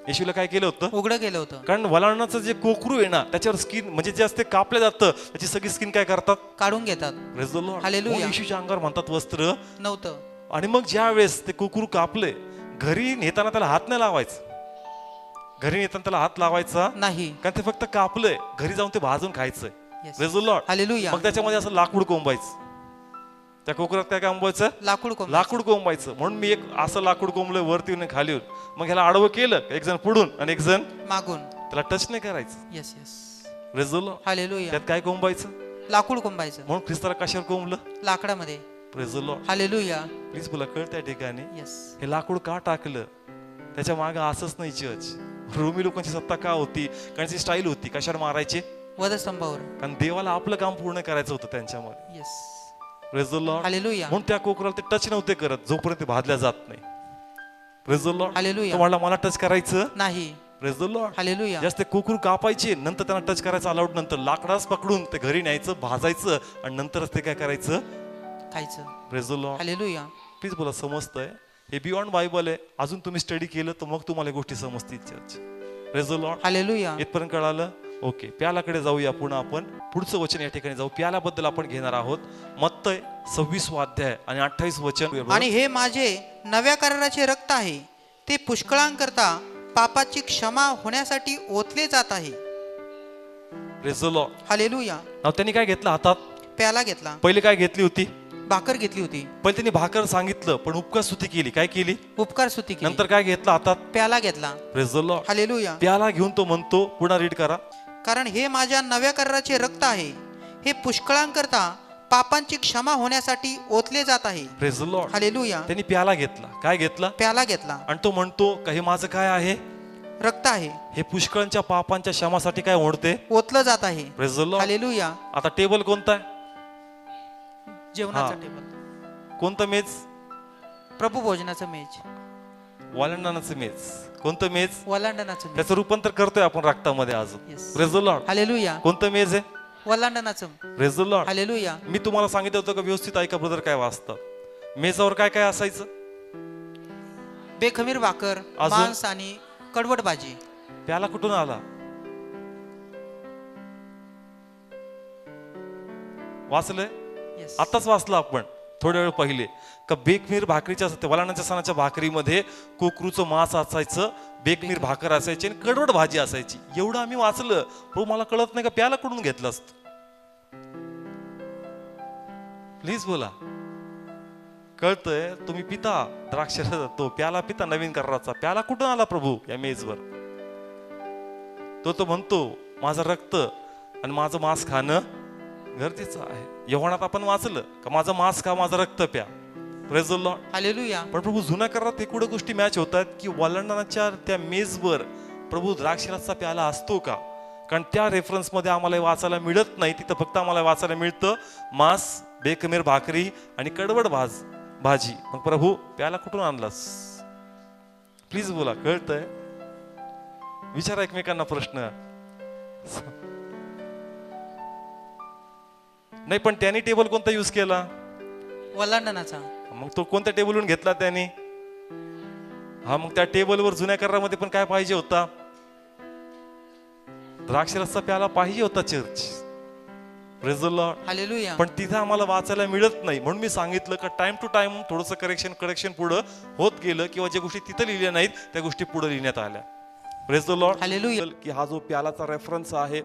येशूला काय केलं होतं? उघडं केलं होतं. कारण वलाणाचं जे कोकरू आहे ना त्याच्यावर स्किन म्हणजे जे असते कापलं जातं त्याची सगळी स्किन काय करतात? काढून घेतात. Praise the Lord. हालेलुया. म्हणून येशूच्या अंगावर म्हणतात वस्त्र नव्हतं. आणि मग ज्या वेळेस ते कोकरू कापले, घरी नेताना त्याला हात नाही लावायचं, घरी नेताना त्याला हात लावायचा नाही, कारण ते फक्त कापलंय, घरी जाऊन ते भाजून खायचंय. Yes. Praise the Lord. Hallelujah. मग त्याच्यामध्ये असं लाकूड कोंबायचं, त्या कोकरात काय कोंबायचं? लाकूड कोंब. लाकूड कोंबायचं. म्हणून मी एक असं लाकूड कोंबलंय वरती येऊन खाली येऊन, मग ह्याला आडवं केलं, एक जण पुढून आणि एक जण मागून. त्याला टच नाही करायचं. Yes yes. Praise the Lord. Hallelujah. त्यात काय कोंबायचं? लाकूड कोंबायचं. म्हणून ख्रिस्ताला कशावर कोंबलं? लाकडामध्ये. Praise the Lord. Hallelujah. Please बोला, कळ त्या ठिकाणी येस. हे लाकूड का टाकलं? त्याच्या मागे असंच नाही चर्च. रोमी लोकांची सत्ता का होती? कारण ती स्टाईल होती, कशावर मारायचे? वधस्तंभावर. कारण देवाला आपलं काम पूर्ण करायचं होतं त्यांच्यामध्ये. Yes. Praise the Lord. Hallelujah. म्हणून त्या कोकराला ते टच नव्हते करत जोपर्यंत ते भाजल्या जात नाही. Praise the Lord. हालेलुया. तो म्हणला मला टच करायचं नाही. Praise the Lord. हालेलुया. जास्त ते कोकरू कापायचे, नंतर त्यांना टच करायचं अलाउड, नंतर लाकडास पकडून ते घरी न्यायचं, भाजायचं आणि नंतरच ते काय करायचं? खायचं. Praise the Lord. Hallelujah. Please बोला, समजतंय? हे बियॉन्ड बायबल आहे. अजून तुम्ही स्टडी केलं तर मग तुम्हाला गोष्टी समजतील church. Praise the Lord. Hallelujah. इथपर्यंत कळालं? ओके, प्यालाकडे जाऊया. पुन्हा आपण पुढचं वचन या ठिकाणी जाऊ. प्यालाबद्दल आपण घेणार आहोत मत्तय 26 अध्याय आणि 28 वचन. आणि हे माझे नव्या कराराचे रक्त आहे, ते पुष्कळांकरता पापाची क्षमा होण्यासाठी ओतले जात आहे. Praise the Lord. हालेलुया. नाव त्यांनी काय घेतलं हातात? प्याला घेतला. पहिले काय घेतली होती? भाकर घेतली होती. पहिले त्यांनी भाकर सांगितलं, पण उपकार स्तुती केली. काय केली? उपकार स्तुती केली. नंतर काय घेतलं हातात? प्याला घेतला. Praise the Lord. हालेलुया. प्याला घेऊन तो म्हणतो, पुन्हा रीड करा. कारण हे माझ्या नव्या कराराचे रक्त आहे, हे पुष्कळांकरता पापांची क्षमा होण्यासाठी ओतले जात आहे. Praise the Lord. हालेलुया. त्यांनी प्याला घेतला. काय घेतला? प्याला घेतला. आणि तो म्हणतो का हे माझं काय आहे? रक्त आहे, हे पुष्कळांच्या पापांच्या क्षमासाठी काय ओढते? ओतलं जात आहे. Praise the Lord. हालेलुया. आता टेबल कोणता आहे? जेवणाचा हा. टेबल. कोणतं मेज? प्रभू भोजनाचं मेज. वलांडणाचं मेज. कोणतं मेज? वलांडनाचं मेज. त्याचं रूपांतर करतोय आपण रक्तामध्ये अजून. Yes. Praise the Lord. Hallelujah. कोणतं मेज आहे? वलांडनाचं. Praise the Lord. हालेलुया. मी तुम्हाला सांगितलं होतं का व्यवस्थित ऐका ब्रदर काय वाचतात. मेजावर काय काय असायचं? बेखमीर भाकर, अजून? मांस आणि कडवट भाजी. प्याला कुठून आला? वाचलंय? Yes. आताच वाचलं आपण थोड्या वेळ पहिले का बेखमीर भाकरीच्या वलाणाच्या सणाच्या भाकरीमध्ये कोकरूचं मांस असायचं, बेखमीर भाकर असायची आणि कडवट भाजी असायची. एवढं आम्ही वाचलं, पण मला कळत नाही का प्याला कुठून घेतलं असतं? प्लीज बोला, कळतंय? तुम्ही पिता द्राक्ष तो प्याला पिता नवीन कराराचा, प्याला कुठून आला प्रभू या मेजवर? तो म्हणतो माझं रक्त आणि माझं मांस खाणं गरजेचं आहे. योहानात आपण वाचलं का माझं मांस खा, माझं रक्त प्या. Praise the Lord. हालेलुया. पण प्रभू जुन्या करारात एकूण गोष्टी मॅच होतात की वलांडणाच्या त्या मेजवर प्रभू द्राक्षरसचा प्याला असतो का? कारण त्या रेफरन्स मध्ये आम्हाला वाचायला मिळत नाही. तिथं फक्त आम्हाला वाचायला मिळतं मांस, बेखमीर भाकरी आणि कडवड भाजी. मग प्रभू प्याला कुठून आणलास? प्लीज बोला, कळतंय? विचारा एकमेकांना प्रश्न. नाही पण त्यांनी टेबल कोणता युज केला? वलांडणाचा. मग तो कोणत्या टेबलवरून घेतला त्याने? हा, मग त्या टेबलवर जुन्या करारामध्ये पण काय पाहिजे होता? द्राक्षरसचा प्याला पाहिजे होता church. Praise the Lord. Hallelujah. पण तिथे आम्हाला वाचायला मिळत नाही. म्हणून मी सांगितलं का टाइम टू टाइम थोडंसं करेक्शन पुढं होत गेलं, किंवा ज्या गोष्टी तिथं लिहिल्या नाहीत त्या गोष्टी पुढे लिहिण्यात आल्या. Praise the Lord. हालेलुया. की हा जो प्यालाचा रेफरन्स आहे,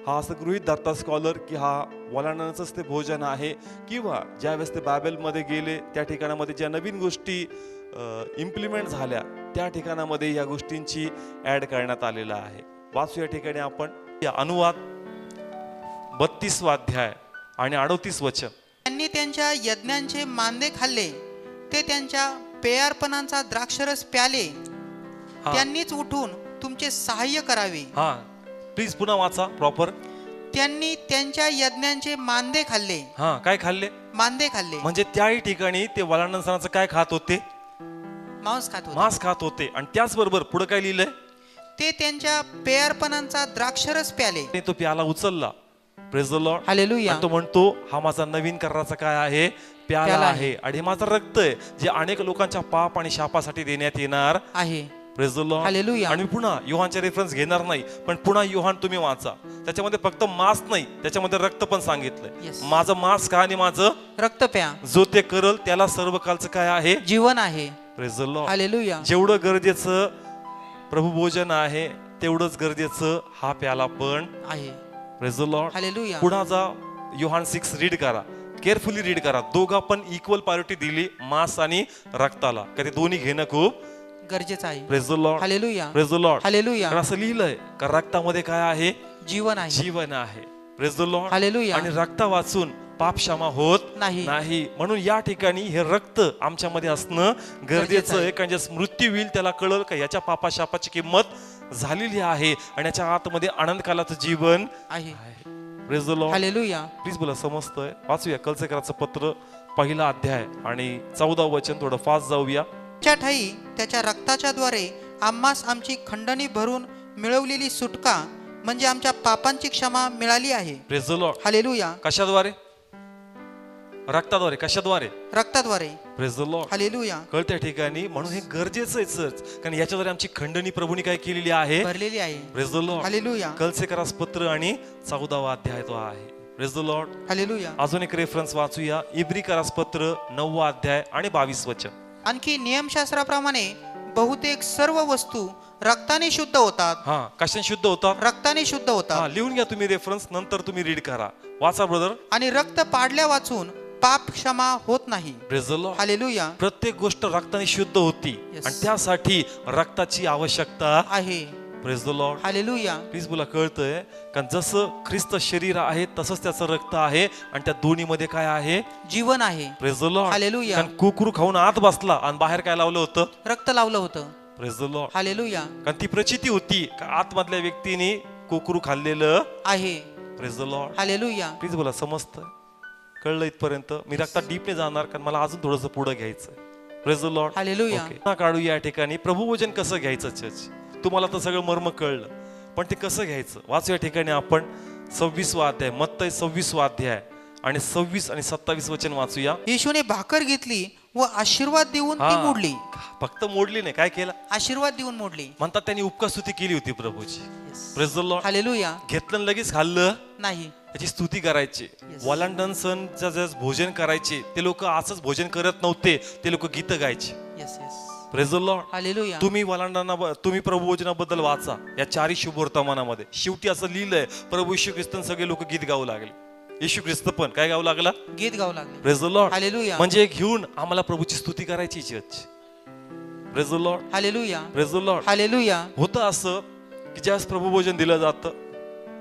हा असं गृहीत धरता स्कॉलर की हा वलांडणाचंच ते भोजन आहे, किंवा ज्यावेळेस ते बायबलमध्ये गेले त्या ठिकाणामध्ये ज्या नवीन गोष्टी इम्प्लिमेंट झाल्या त्या ठिकाणामध्ये या गोष्टींची ऍड करण्यात आलेला आहे. वाचू या ठिकाणी आपण या अनुवाद 32 अध्याय आणि 38 वचन. त्यांनी त्यांच्या यज्ञांचे मांदे खाल्ले, ते त्यांच्या पेयार्पणांचा द्राक्षरस प्याले. त्यांनीच उठून तुमचे सहाय्य करावे. हा, प्लीज पुन्हा वाचा प्रॉपर. त्यांनी त्यांच्या यज्ञांचे मांदे खाल्ले. हा, काय खाल्ले? मांदे खाल्ले म्हणजे त्याही ठिकाणी ते वलांडण सणाचं काय खात होते? मांस खात होते. मांस खात होते. आणि त्याचबरोबर पुढे काय लिहिलंय? ते त्यांच्या पेयार्पणांचा द्राक्षरस प्याले. आणि तो प्याला उचलला. Praise the Lord. हालेलुया. तो म्हणतो हा माझा नवीन कराराचा काय आहे? प्याला आहे. आणि हे माझं रक्त आहे जे अनेक लोकांच्या पाप आणि शापासाठी देण्यात येणार आहे. Praise the Lord. हालेलुया. आणि पुन्हा योहानचे रेफरन्स घेणार नाही, पण पुन्हा योहान तुम्ही वाचा. त्याच्यामध्ये फक्त मांस नाही, त्याच्यामध्ये रक्त पण सांगितलंय. Yes. माझं मांस खा आणि माझं रक्त प्या. जो ते करल त्याला सर्व कालचं काय आहे? जीवन आहे. Praise the Lord. हालेलुया. जेवढं गरजेचं प्रभू भोजन आहे तेवढंच गरजेचं हा प्याला पण आहे. Praise the Lord. हालेलुया. पुन्हा जा योहान 6 रीड करा, केअरफुली रीड करा. दोघा पण इक्वल प्रायोरिटी दिली मांस आणि रक्ताला, कधी दोन्ही घेणं खूप गरजेचं आहे. Praise the Lord. Hallelujah. Praise the Lord. Hallelujah. कारण असं लिहिलंय का रक्तामध्ये काय आहे? जीवन आहे. जीवन आहे. Praise the Lord. हालेलुया. आणि रक्ता वाचून पाप क्षमा होत नाही. नाही. म्हणून या ठिकाणी हे रक्त आमच्यामध्ये असणं गरजेचं आहे. कारण ज्यास मृत्यू होईल त्याला कळल का याच्या पापा शापाची किंमत झालेली आहे आणि याच्या आतमध्ये आनंद कालाचं जीवन आहे. Praise the Lord. Hallelujah. Please बोला, समजतंय? वाचूया कलसेकराचं पत्र 1 अध्याय आणि 14 वचन. थोडं फास्ट जाऊया. च्या ठाई त्याच्या रक्ताच्या द्वारे आम्हास आमची खंडणी भरून मिळवलेली सुटका म्हणजे आमच्या पापांची क्षमा मिळाली आहे. Praise the Lord. हालेलुया. कशाद्वारे? रक्ताद्वारे. कशाद्वारे? रक्ताद्वारे. Praise the Lord. हालेलुया. कळत्या ठिकाणी. म्हणून हे गरजेचं आहे सर, कारण याच्याद्वारे आमची खंडणी प्रभूने काय केलेली आहे? भरलेली आहे. Praise the Lord. हालेलुया. कलसेकरास पत्र आणि 14 अध्याय तो आहे. Praise the Lord. हालेलुया. अजून एक रेफरन्स वाचूया, इब्रिकरास पत्र 9 अध्याय आणि 22 वचन. आणखी नियमशास्त्राप्रमाणे बहुतेक सर्व वस्तू रक्ताने शुद्ध होतात. हा, कशाने शुद्ध होतात? रक्ताने शुद्ध हा, होतात. लिहून घ्या तुम्ही रेफरन्स, नंतर तुम्ही रीड करा. वाचा ब्रदर. आणि रक्त पाडल्या वाचून पाप क्षमा होत नाही. Praise the Lord. हालेलुया. प्रत्येक गोष्ट रक्ताने शुद्ध होती. Yes. आणि त्यासाठी रक्ताची आवश्यकता आहे. Praise the Lord. Hallelujah. Please बोला, कळतंय? कारण जसं ख्रिस्त शरीर आहे तसंच त्याचं रक्त आहे आणि त्या दोन्ही मध्ये काय आहे? जीवन आहे. Praise the Lord. हालेलुया. कारण कुकरू खाऊन आत बसला आणि बाहेर काय लावलं होतं? रक्त लावलं होतं. Praise the Lord. हालेलुया. कारण ती प्रचिती होती का आतमधल्या व्यक्तीने कुकरू खाल्लेलं आहे. Praise the Lord. Hallelujah. Please बोला, समजतंय? कळलं इथपर्यंत? मी रक्तात डीपने जाणार कारण मला अजून थोडंसं पुढे घ्यायचंय. Praise the Lord. Hallelujah. Okay, काढू या ठिकाणी प्रभुभोजन कसं घ्यायचं. चर्च, तुम्हाला तर सगळं मर्म कळलं, पण ते कसं घ्यायचं वाचू या ठिकाणी आपण 26 अध्याय, मत्तई 26 अध्याय आणि 26 आणि 27 वचन वाचूया. येशूने भाकर घेतली व आशीर्वाद देऊन ती मोडली. फक्त मोडली नाही, काय केलं? आशीर्वाद देऊन मोडली. म्हणतात त्यांनी उपकार स्तुती केली होती प्रभूची. Praise the Lord. हालेलुया. घेतलं आणि लगेच खाल्लं नाही, याची स्तुती करायची. वलांडण सणचं जस भोजन करायचे ते लोक असंच भोजन करत नव्हते, ते लोक गीत गायचे. Yes yes. Praise the Lord. Hallelujah. तुम्ही प्रभू भोजनाबद्दल वाचा या 4 शुभवर्तमानामध्ये. शेवटी असं लिहिलंय, प्रभू येशू ख्रिस्तन सगळे लोक गीत गाऊ लागले. येशू ख्रिस्त पण काय गाऊ लागला? गीत गाऊ लागले. Praise the Lord. हालेलुया. म्हणजे घेऊन आम्हाला प्रभूची स्तुती करायची church. Praise the Lord. Hallelujah. Praise the Lord. Hallelujah. होतं असं की ज्यावेळेस प्रभू भोजन दिलं जातं,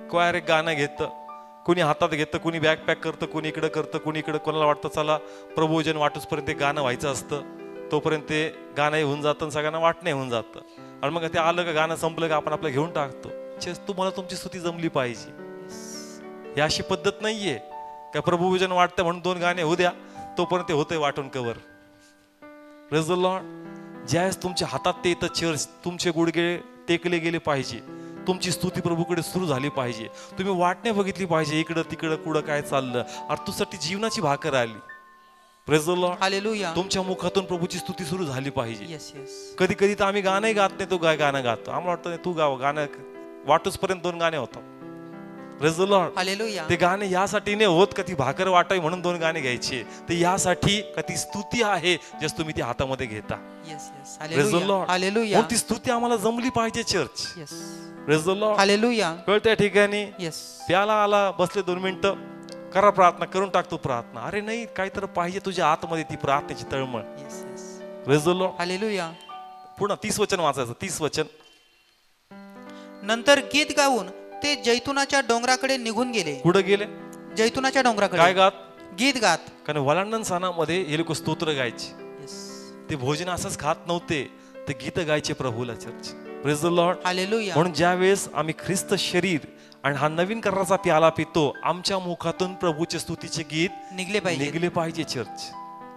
क्वायर एक गाणं घेतं, कोणी हातात घेतं, कोणी बॅग पॅक करतं, कोणी इकडं करतं, कोणी इकडं. कोणाला वाटतं चला प्रभू भोजन वाटूसपर्यंत ते गाणं व्हायचं असतं, तोपर्यंत ते गाणं होऊन जातं आणि सगळ्यांना वाटणे होऊन जातं. आणि मग ते आलं का, गाणं संपलं का आपण आपलं घेऊन टाकतो. तुम्हाला तुमची स्तुती जमली पाहिजे, ही अशी पद्धत नाहीये. काय प्रभुभजन वाटतं म्हणून 2 गाणे होऊ द्या, तोपर्यंत ते होतंय वाटून कवर. Praise the Lord. ज्यावेळेस तुमच्या हातात ते येतं चर्च, तुमचे गुडघे टेकले गेले पाहिजे, तुमची स्तुती प्रभूकडे सुरू झाली पाहिजे, तुम्ही वाटणे बघितली पाहिजे इकडं तिकडं कुठं काय चाललं, अरे तुझ्यासाठी जीवनाची भाकर आली. Praise the Lord. हालेलुया. तुमच्या मुखातून प्रभूची स्तुती सुरू झाली पाहिजे. Yes yes. कधी कधी तर आम्ही गाणंही गात नाही, तो गाणं गातो, आम्हाला वाटतं तू गाव गाणं वाटूच पर्यंत 2 गाणे होतात. Praise the Lord. हालेलुया. ते गाणे यासाठी नाही होत का ती भाकर वाटावी म्हणून 2 गाणे घ्यायचे, ते यासाठी का ती स्तुती आहे जस तुम्ही ती हातामध्ये घेता. Yes yes. Praise the hallelujah. Lord. Hallelujah. मग ती स्तुती आम्हाला जमली पाहिजे church. Yes. Praise the Lord. Hallelujah. कळतं या ठिकाणी. येस. प्याला आला, बसले 2 मिनिटं, करा प्रार्थना, करून टाकतो प्रार्थना. अरे नाही, काहीतरी पाहिजे तुझ्या आतमध्ये ती प्रार्थनेची तळमळ. Yes yes. Praise the Lord. Hallelujah. पुन्हा 30 वचन वाचायचं. 30 वचन. नंतर गीत गाऊन ते जैतुनाच्या डोंगराकडे निघून गेले. कुठं गेले? जैतुनाच्या काय डोंगराकडे गात? गीत गात. कारण वलांडण सणामध्ये हे लोक स्तोत्र गायचे. येस. ते भोजन असंच खात नव्हते, ते गीत गायचे प्रभूला church. Praise the Lord. Hallelujah. म्हणून ज्या वेळेस आम्ही ख्रिस्त शरीर आणि हा नवीन कराराचा प्याला पितो, आमच्या मुखातून प्रभूचे स्तुतीचे गीत निघले पाहिजे. निघले पाहिजे church.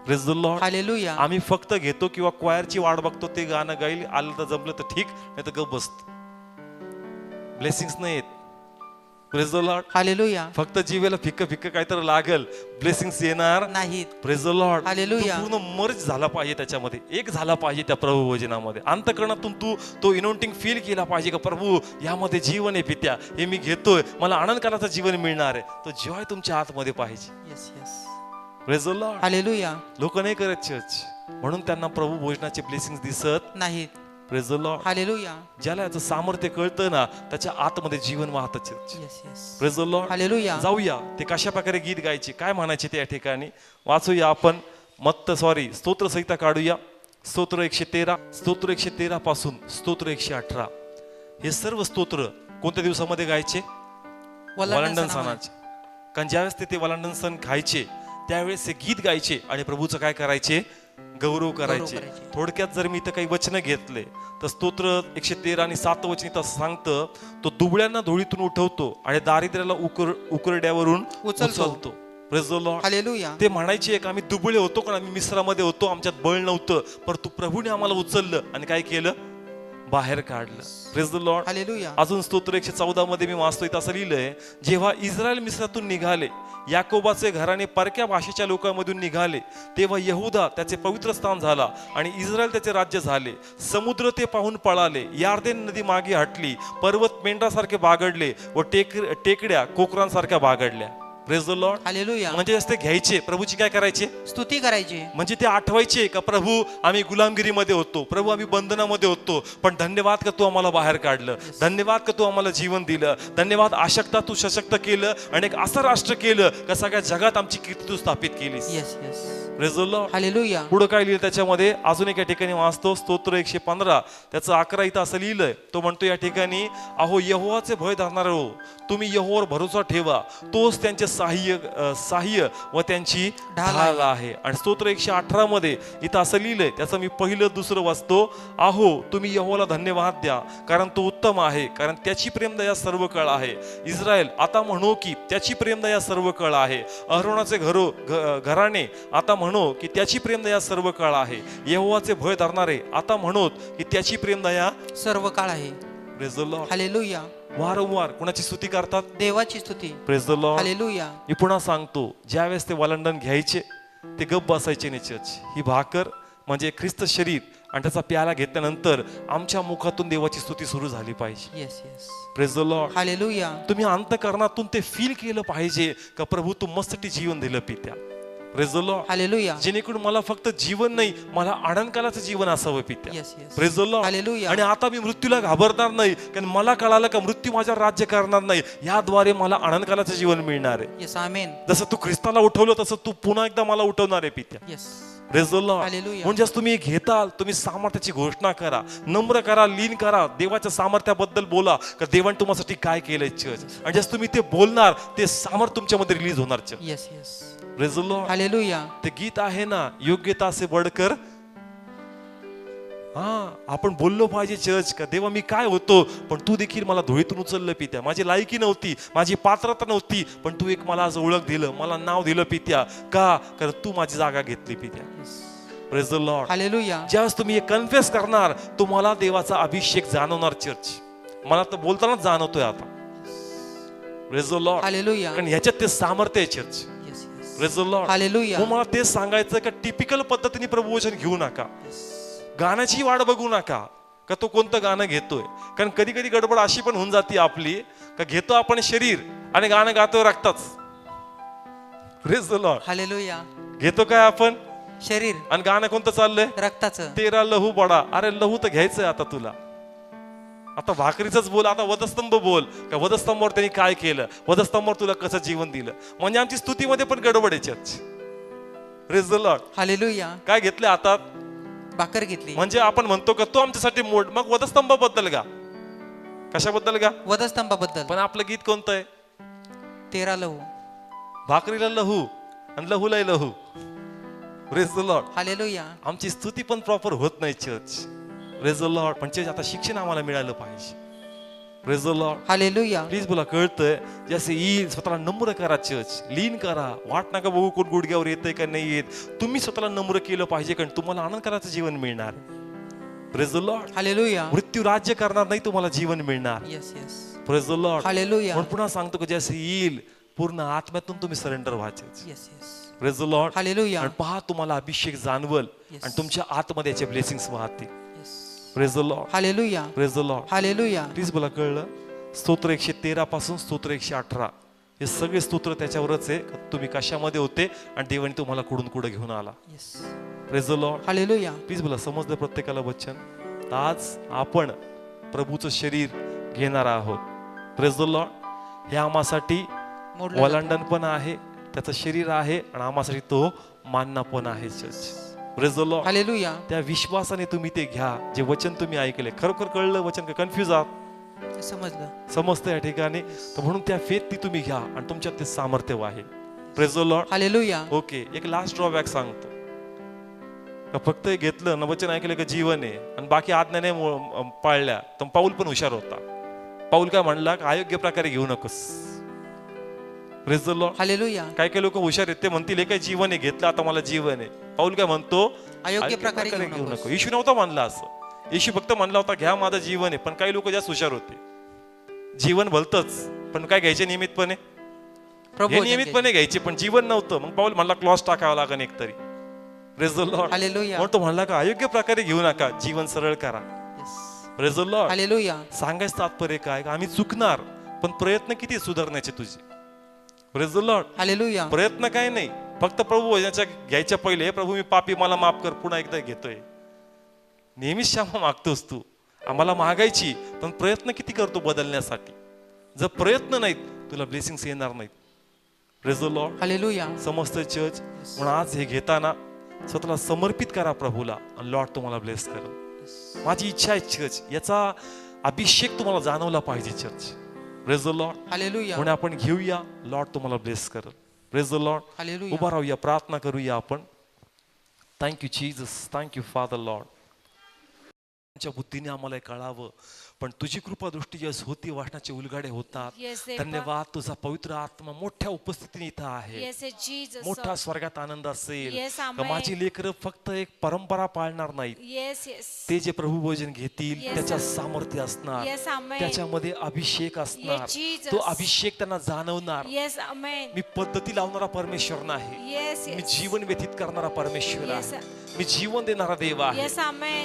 Praise the Lord. Hallelujah. आम्ही फक्त घेतो किंवा क्वायरची वाट बघतो, ते गाणं गाईल, आलं तर जमलं तर ठीक, नाही तर गप बसतो. ब्लेसिंग्स नाही येत. Praise the Lord. हालेलुया. फक्त जीवेला फिक्क फिक्क काहीतरी लागल, ब्लेसिंग्स येणार नाहीत. Praise the Lord. हालेलुया. पूर्ण मर्ज झाला पाहिजे, त्याच्यामध्ये एक झाला पाहिजे त्या प्रभू भजनामध्ये. अंतःकरणातून तू तो इनोंटिंग फील केला पाहिजे का प्रभू यामध्ये जीवन आहे पित्या, हे मी घेतोय, मला आनंद कालाचं जीवन मिळणार आहे. तो जॉय तुमच्या आतमध्ये पाहिजे. Yes yes. Praise the Lord. Hallelujah. लोक नाही करत चर्च, म्हणून त्यांना प्रभू भोजनाचे ब्लेसिंग्स दिसत नाहीत. Praise the Lord. हालेलुया. ज्याला याचं सामर्थ्य कळतं ना, त्याच्या आतमध्ये जीवन वाहतं church. Yes yes. Praise the Lord. Hallelujah. जाऊया ते कशा प्रकारे गीत गायचे, काय म्हणायचे त्या ठिकाणी वाचूया आपण. स्तोत्र संहिता काढूया. स्तोत्र 113, स्तोत्र 113 पासून स्तोत्र 118. हे सर्व स्तोत्र कोणत्या दिवसामध्ये गायचे? वलांडण सणाचे. कारण ज्यावेळेस ते वलांडण सण खायचे त्यावेळेस ते गीत गायचे आणि प्रभूचं काय करायचे? गौरव करायचे. थोडक्यात जर मी इथं काही वचन घेतले तर स्तोत्र 113 आणि 7 वचन इथं सांगतं, तो दुबळ्यांना धुळीतून उठवतो आणि दारिद्र्याला उकरड्यावरून उचलतो. Praise the Lord. हालेलुया. ते म्हणायचे की आम्ही दुबळे होतो, कारण आम्ही मिस्रामध्ये होतो, आमच्यात बळ नव्हतं, परंतु प्रभूने आम्हाला उचललं आणि काय केलं? बाहेर काढलं. Praise the Lord. हालेलुया. अजून स्तोत्र 114 मध्ये मी वाचतोय, असं लिहिलंय, जेव्हा इस्रायल मिस्रातून निघाले, याकोबाचे घराणे परक्या भाषेच्या लोकांमधून निघाले, तेव्हा यहुदा त्याचे पवित्र स्थान झाला आणि इस्रायल त्याचे राज्य झाले. समुद्र ते पाहून पळाले, यार्देन नदी मागे हटली, पर्वत मेंढरासारखे बागडले व टेकड्या कोकरांसारख्या बागडल्या. Praise the Lord. हालेलुया. म्हणजे ते घ्यायचे, प्रभूची काय करायचे? स्तुती करायची. म्हणजे ते आठवायचे का प्रभू आम्ही गुलामगिरीमध्ये होतो, प्रभू आम्ही बंधनामध्ये होतो, पण धन्यवाद का तू आम्हाला बाहेर काढलं, धन्यवाद का तू आम्हाला जीवन दिलं, धन्यवाद अशक्ता तू सशक्त केलं आणि एक असं राष्ट्र केलं का सगळ्या जगात आमची कीर्ती तू स्थापित केलीस. Yes yes. Praise the Lord. Hallelujah. पुढे काय लिहिलं त्याच्यामध्ये? अजून एका ठिकाणी वाचतो, स्तोत्र 115 त्याचं 11 इथं असं लिहिलंय. तो म्हणतो या ठिकाणी, अहो यहोवाचे भय धरणारे हो, तुम्ही यहोवावर भरोसा ठेवा, तोच त्यांचे सहाय्य व त्यांची ढाल आहे. आणि स्तोत्र 118 मध्ये इथं असं लिहिलंय, त्याचं मी पहिलं दुसरं वाचतो, अहो तुम्ही यहोवाला धन्यवाद द्या, कारण तो उत्तम आहे, कारण त्याची प्रेमदया सर्व काळ आहे. इस्रायल आता म्हणो की त्याची प्रेमदया सर्व काळ आहे. अहरोनाचे घराणे आता म्हणो की त्याची प्रेमदया सर्व काळ आहे. यहोवाचे भय धरणारे आता म्हणोत की त्याची प्रेमदया सर्व काळ आहे. Praise the Lord. हालेलुया. वारंवार कोणाची स्तुती करतात? देवाची स्तुती. Praise the Lord. हालेलुया. मी पुन्हा सांगतो, ज्यावेळेस ते वलांडण घ्यायचे ते गप बसायचे नाही चर्च. ही भाकर म्हणजे ख्रिस्त शरीर आणि त्याचा प्याला घेतल्यानंतर आमच्या मुखातून देवाची स्तुती सुरू झाली पाहिजे. Yes yes. Praise the Lord. Hallelujah. तुम्ही अंतःकरणातून ते फील केलं पाहिजे का प्रभू तू मस्ती जीवन दिलं पित्या. Praise the Lord. हालेलुया. जेणेकरून मला फक्त जीवन नाही, मला आनंदकालाचं जीवन असावं पित्या. Yes yes. Praise the Lord. Hallelujah. आणि आता मी मृत्यूला घाबरणार नाही, कारण मला कळालं का मृत्यू माझ्यावर राज्य करणार नाही, याद्वारे मला आनंदकालाचं जीवन मिळणार आहे. येस. आमेन. जसं तू ख्रिस्ताला उठवलं तसं तू पुन्हा एकदा मला उठवणार आहे पित्या. Yes. Praise the Lord. Hallelujah. म्हणजे तुम्ही घेताल, तुम्ही सामर्थ्याची घोषणा करा, नम्र करा, लीन करा, देवाच्या सामर्थ्याबद्दल बोला का देवाने तुम्हासाठी काय केलंय चर्च. आणि जसं तुम्ही ते बोलणार ते सामर्थ्य तुमच्यामध्ये रिलीज होणार church. Yes yes. Praise the Lord. Hallelujah. ते गीत आहे ना, योग्यता से बढ़कर आपण बोललो पाहिजे चर्च का देवा मी काय होतो, पण तू देखील मला धुळीतून उचललं पित्या. माझी लायकी नव्हती, माझी पात्रता नव्हती, पण तू एक मला आज ओळख दिलं, मला नाव दिलं पित्या. का? कारण तू माझी जागा घेतली पित्या. Praise the Lord. हालेलुया. ज्यावेळेस तुम्ही हे कन्फेस करणार, तुम्हाला देवाचा अभिषेक जाणवणार चर्च. मला तर बोलतानाच जाणवतोय आता. Praise the Lord. हालेलुया. कारण ह्याच्यात ते सामर्थ्य आहे church. Praise the Lord. Hallelujah. मग मला तेच सांगायचं का टिपिकल पद्धतीने प्रभू वचन घेऊ नका. गाण्याची वाट बघू नका का तो कोणतं गाणं घेतोय. कारण कधी कधी गडबड अशी पण होऊन जाते आपली का घेतो आपण शरीर आणि गाणं गातोय रक्ताच. Praise the Lord. हालेलुया. घेतो काय आपण शरीर आणि गाणं कोणतं चाललंय, रक्ताचं. तेरा लहू बडा. अरे लहू तर घ्यायचंय आता तुला. आता भाकरीच बोल, आता वधस्तंभ बोल का वधस्तंभावर त्यांनी काय केलं, वधस्तंभावर तुला कसं जीवन दिलं. म्हणजे आमची स्तुतीमध्ये पण गडबड आहे church. Praise the Lord. Hallelujah. काय घेतलं आता, भाकर घेतली. म्हणजे आपण म्हणतो का तो आमच्यासाठी मोड. मग वधस्तंभाबद्दल गा, कशाबद्दल गा, वधस्तंभाबद्दल. पण आपलं गीत कोणतं आहे, 13 लहू. भाकरीला लहू आणि लहूला लहू. Praise the Lord. हालेलुया. आमची स्तुती पण प्रॉपर होत नाही चर्च. Praise the Lord. म्हणजे आता शिक्षण आम्हाला मिळालं पाहिजे. Praise the Lord. Hallelujah. Please बोला, कळतंय जसे येईल स्वतःला नम्र करा चर्च. लीन करा. वाट नका बघू कोण गुडघ्यावर येतंय का नाही येत. तुम्ही स्वतःला नम्र केलं पाहिजे, कारण तुम्हाला आनंद करायचं जीवन मिळणार. Praise the Lord. हालेलुया. मृत्यू राज्य करणार नाही, तुम्हाला जीवन मिळणार. Yes yes. Praise the Lord. Hallelujah. म्हणून पुन्हा सांगतो की जसे येईल पूर्ण आत्म्यातून तुम्ही सरेंडर व्हायचे. Yes yes. Praise the Lord. Hallelujah. आणि पहा तुम्हाला अभिषेक जाणवल Yes. आणि तुमच्या आतमध्ये याचे ब्लेसिंग्स वाहतील. Yes. Praise the Lord. Hallelujah. Praise the Lord. Hallelujah. Please बोला, कळलं. स्तोत्र 113 पासून स्तोत्र 118 हे सगळे स्तोत्र त्याच्यावरच आहे. तुम्ही कशामध्ये होते आणि देवाने तुम्हाला कुठून कुठं घेऊन आला. Yes. Praise the Lord. Hallelujah. Please बोला, समजलं प्रत्येकाला वचन. तर आज आपण प्रभूचं शरीर घेणार आहोत. Praise the Lord. हे आम्हासाठी मोडलं वलांडण पण आहे, त्याचं शरीर आहे, आणि आम्हासाठी तो मानना पण आहे church. Praise the Lord. Hallelujah. त्या विश्वासाने तुम्ही ते घ्या. जे वचन तुम्ही ऐकले खरोखर कळलं वचन का कन्फ्युज आहात, समजलं. समजतं या ठिकाणी. तर म्हणून त्या फेथ ती तुम्ही घ्या आणि तुमच्यात ते सामर्थ्य आहे. Praise the Lord. Hallelujah. Okay, एक लास्ट ड्रॉबॅक सांगतो का फक्त हे घेतलं ना वचन ऐकलं का जीवन आहे आणि बाकी आज्ञाने पाळल्या तर पाऊल पण हुशार होता. पाऊल काय म्हणला का अयोग्य प्रकारे घेऊ नकोस. Praise the Lord. हालेलुया. काय काय लोक हुशार आहेत, ते म्हणतील हे काय जीवन आहे, घेतलं आता मला जीवन आहे. पाऊल काय म्हणतो, अयोग्य प्रकारे घेऊ नको. येशू नव्हता म्हणला असं. येशू फक्त म्हणला होता घ्या माझं जीवन आहे. पण काही लोक जास्त हुशार होते. जीवन भलतच पण काय घ्यायचे नियमितपणे, हे नियमितपणे घ्यायचे पण जीवन नव्हतं. मग पाऊल म्हणला क्लॉज टाकावा लागेल एकतरी. Praise the Lord. हालेलुया. म्हणून तो म्हणला का अयोग्य प्रकारे घेऊ नका, जीवन सरळ करा. Praise the Lord. हालेलुया. सांगायचं तात्पर्य काय, आम्ही चुकणार पण प्रयत्न किती सुधारण्याचे तुझे. Praise the Lord. हालेलुया. प्रयत्न काय नाही, फक्त प्रभू वचनाच्या घ्यायच्या पहिले, प्रभू मी पापी मला माफ कर, पुन्हा एकदा घेतोय. नेहमीच क्षमा मागतोस तू, आम्हाला मागायची, पण प्रयत्न किती करतो बदलण्यासाठी. जर प्रयत्न नाहीत तुला ब्लेसिंग्स येणार नाहीत. Praise the Lord. हालेलुया. समस्त चर्च म्हणून आज हे घेताना स्वतःला समर्पित करा प्रभूला आणि लॉर्ड तुम्हाला ब्लेस करा. माझी इच्छा आहे चर्च याचा अभिषेक तुम्हाला जाणवला पाहिजे church. Praise the Lord. Hallelujah. म्हणून आपण घेऊया, लॉर्ड तुम्हाला ब्लेस करेल. Praise the Lord. हालेलुया. उभा राहूया, प्रार्थना करूया आपण. Thank you Jesus, thank you father Lord. तुमच्या बुद्धीने आम्हाला कळावं, पण तुझी कृपा दृष्टी जस होती वाचनाचे उलगडे होतात. धन्यवाद, तुझा पवित्र आत्मा मोठ्या उपस्थितीने इथं आहे. मोठा स्वर्गात आनंद असेल का माझी लेकरं फक्त एक परंपरा पाळणार नाहीत, ते जे प्रभू भोजन घेतील त्याच्या सामर्थ्य असणार, त्याच्यामध्ये अभिषेक असणार, तो अभिषेक त्यांना जाणवणार. मी पद्धती लावणारा परमेश्वर नाही, मी जीवन व्यतीत करणारा परमेश्वर आहे, मी जीवन देणारा देव आहे.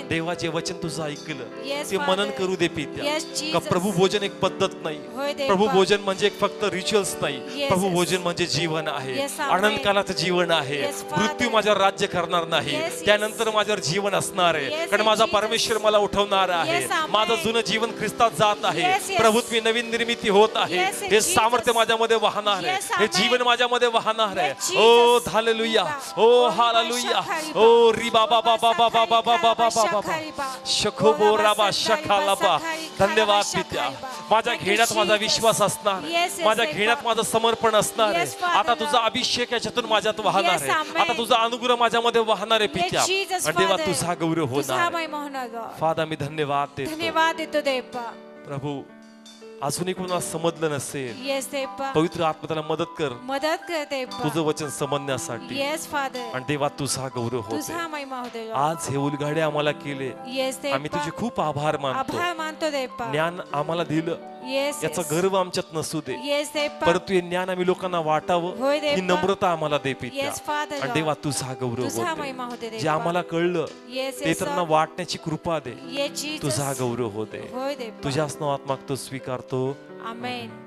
देवाचे वचन तुझं ऐकलं ते मनन करू दे पित्या. का प्रभू भोजन एक पद्धत नाही, प्रभू भोजन म्हणजे एक फक्त रिच्युअल्स नाही, प्रभू भोजन म्हणजे जीवन आहे, अनंत कालाचं जीवन आहे. मृत्यू माझ्यावर राज्य करणार नाही, त्यानंतर माझ्यावर जीवन असणार आहे, कारण माझा परमेश्वर मला उठवणार आहे. माझं जुनं जीवन ख्रिस्तात जात आहे, प्रभूत मी नवीन निर्मिती होत आहे. हे सामर्थ्य माझ्यामध्ये वाहणार आहे, हे जीवन माझ्यामध्ये वाहणार आहे. ओ हालेलुया, ओ हालेलुया, ओ री बाबा बाबा बाबा बाबा बाबा बाबा शखोबो राबा शखालाबा. धन्यवाद पित्या. माझ्या घेण्यात माझा विश्वास असणार, माझ्या घेण्यात माझं समर्पण असणार आहे. आता तुझा अभिषेक याच्यातून माझ्यात वाहणार आहे. आता तुझा अनुग्रह माझ्यामध्ये वाहणार आहे पित्या. आणि देवा तुझा गौरव होणार. फादर मी धन्यवाद देतो. धन्यवाद देतो देवा. प्रभू अजूनही कोणाला समजलं नसेल, येस देवा, पवित्र आत्मा त्याला मदत कर मदत कर देवा. तुझं वचन समजण्यासाठी. येस फादर, आणि देवा तुझा गौरव तुझा होते. महिमा होते. आज हे उलघाडे आम्हाला केले, येस देवा, आम्ही तुझे खूप आभार मानतो. आभार मानतो देवा. ज्ञान आम्हाला दिलं, येस याचा गर्व आमच्यात नसू दे, येस देवा. परंतु हे ज्ञान आम्ही लोकांना वाटावं होय देवा. ही नम्रता आम्हाला दे पित्या. येस फादर, आणि देवा तुझा गौरव तुझा महिमा होते. होते जे देवा. आम्हाला कळलं येस ते येस त्यांना वाटण्याची कृपा दे. ये जीसस. तुझा गौरव होते. होय देवा. तुझ्याच नावात मागतो, स्वीकारतो. आमेन.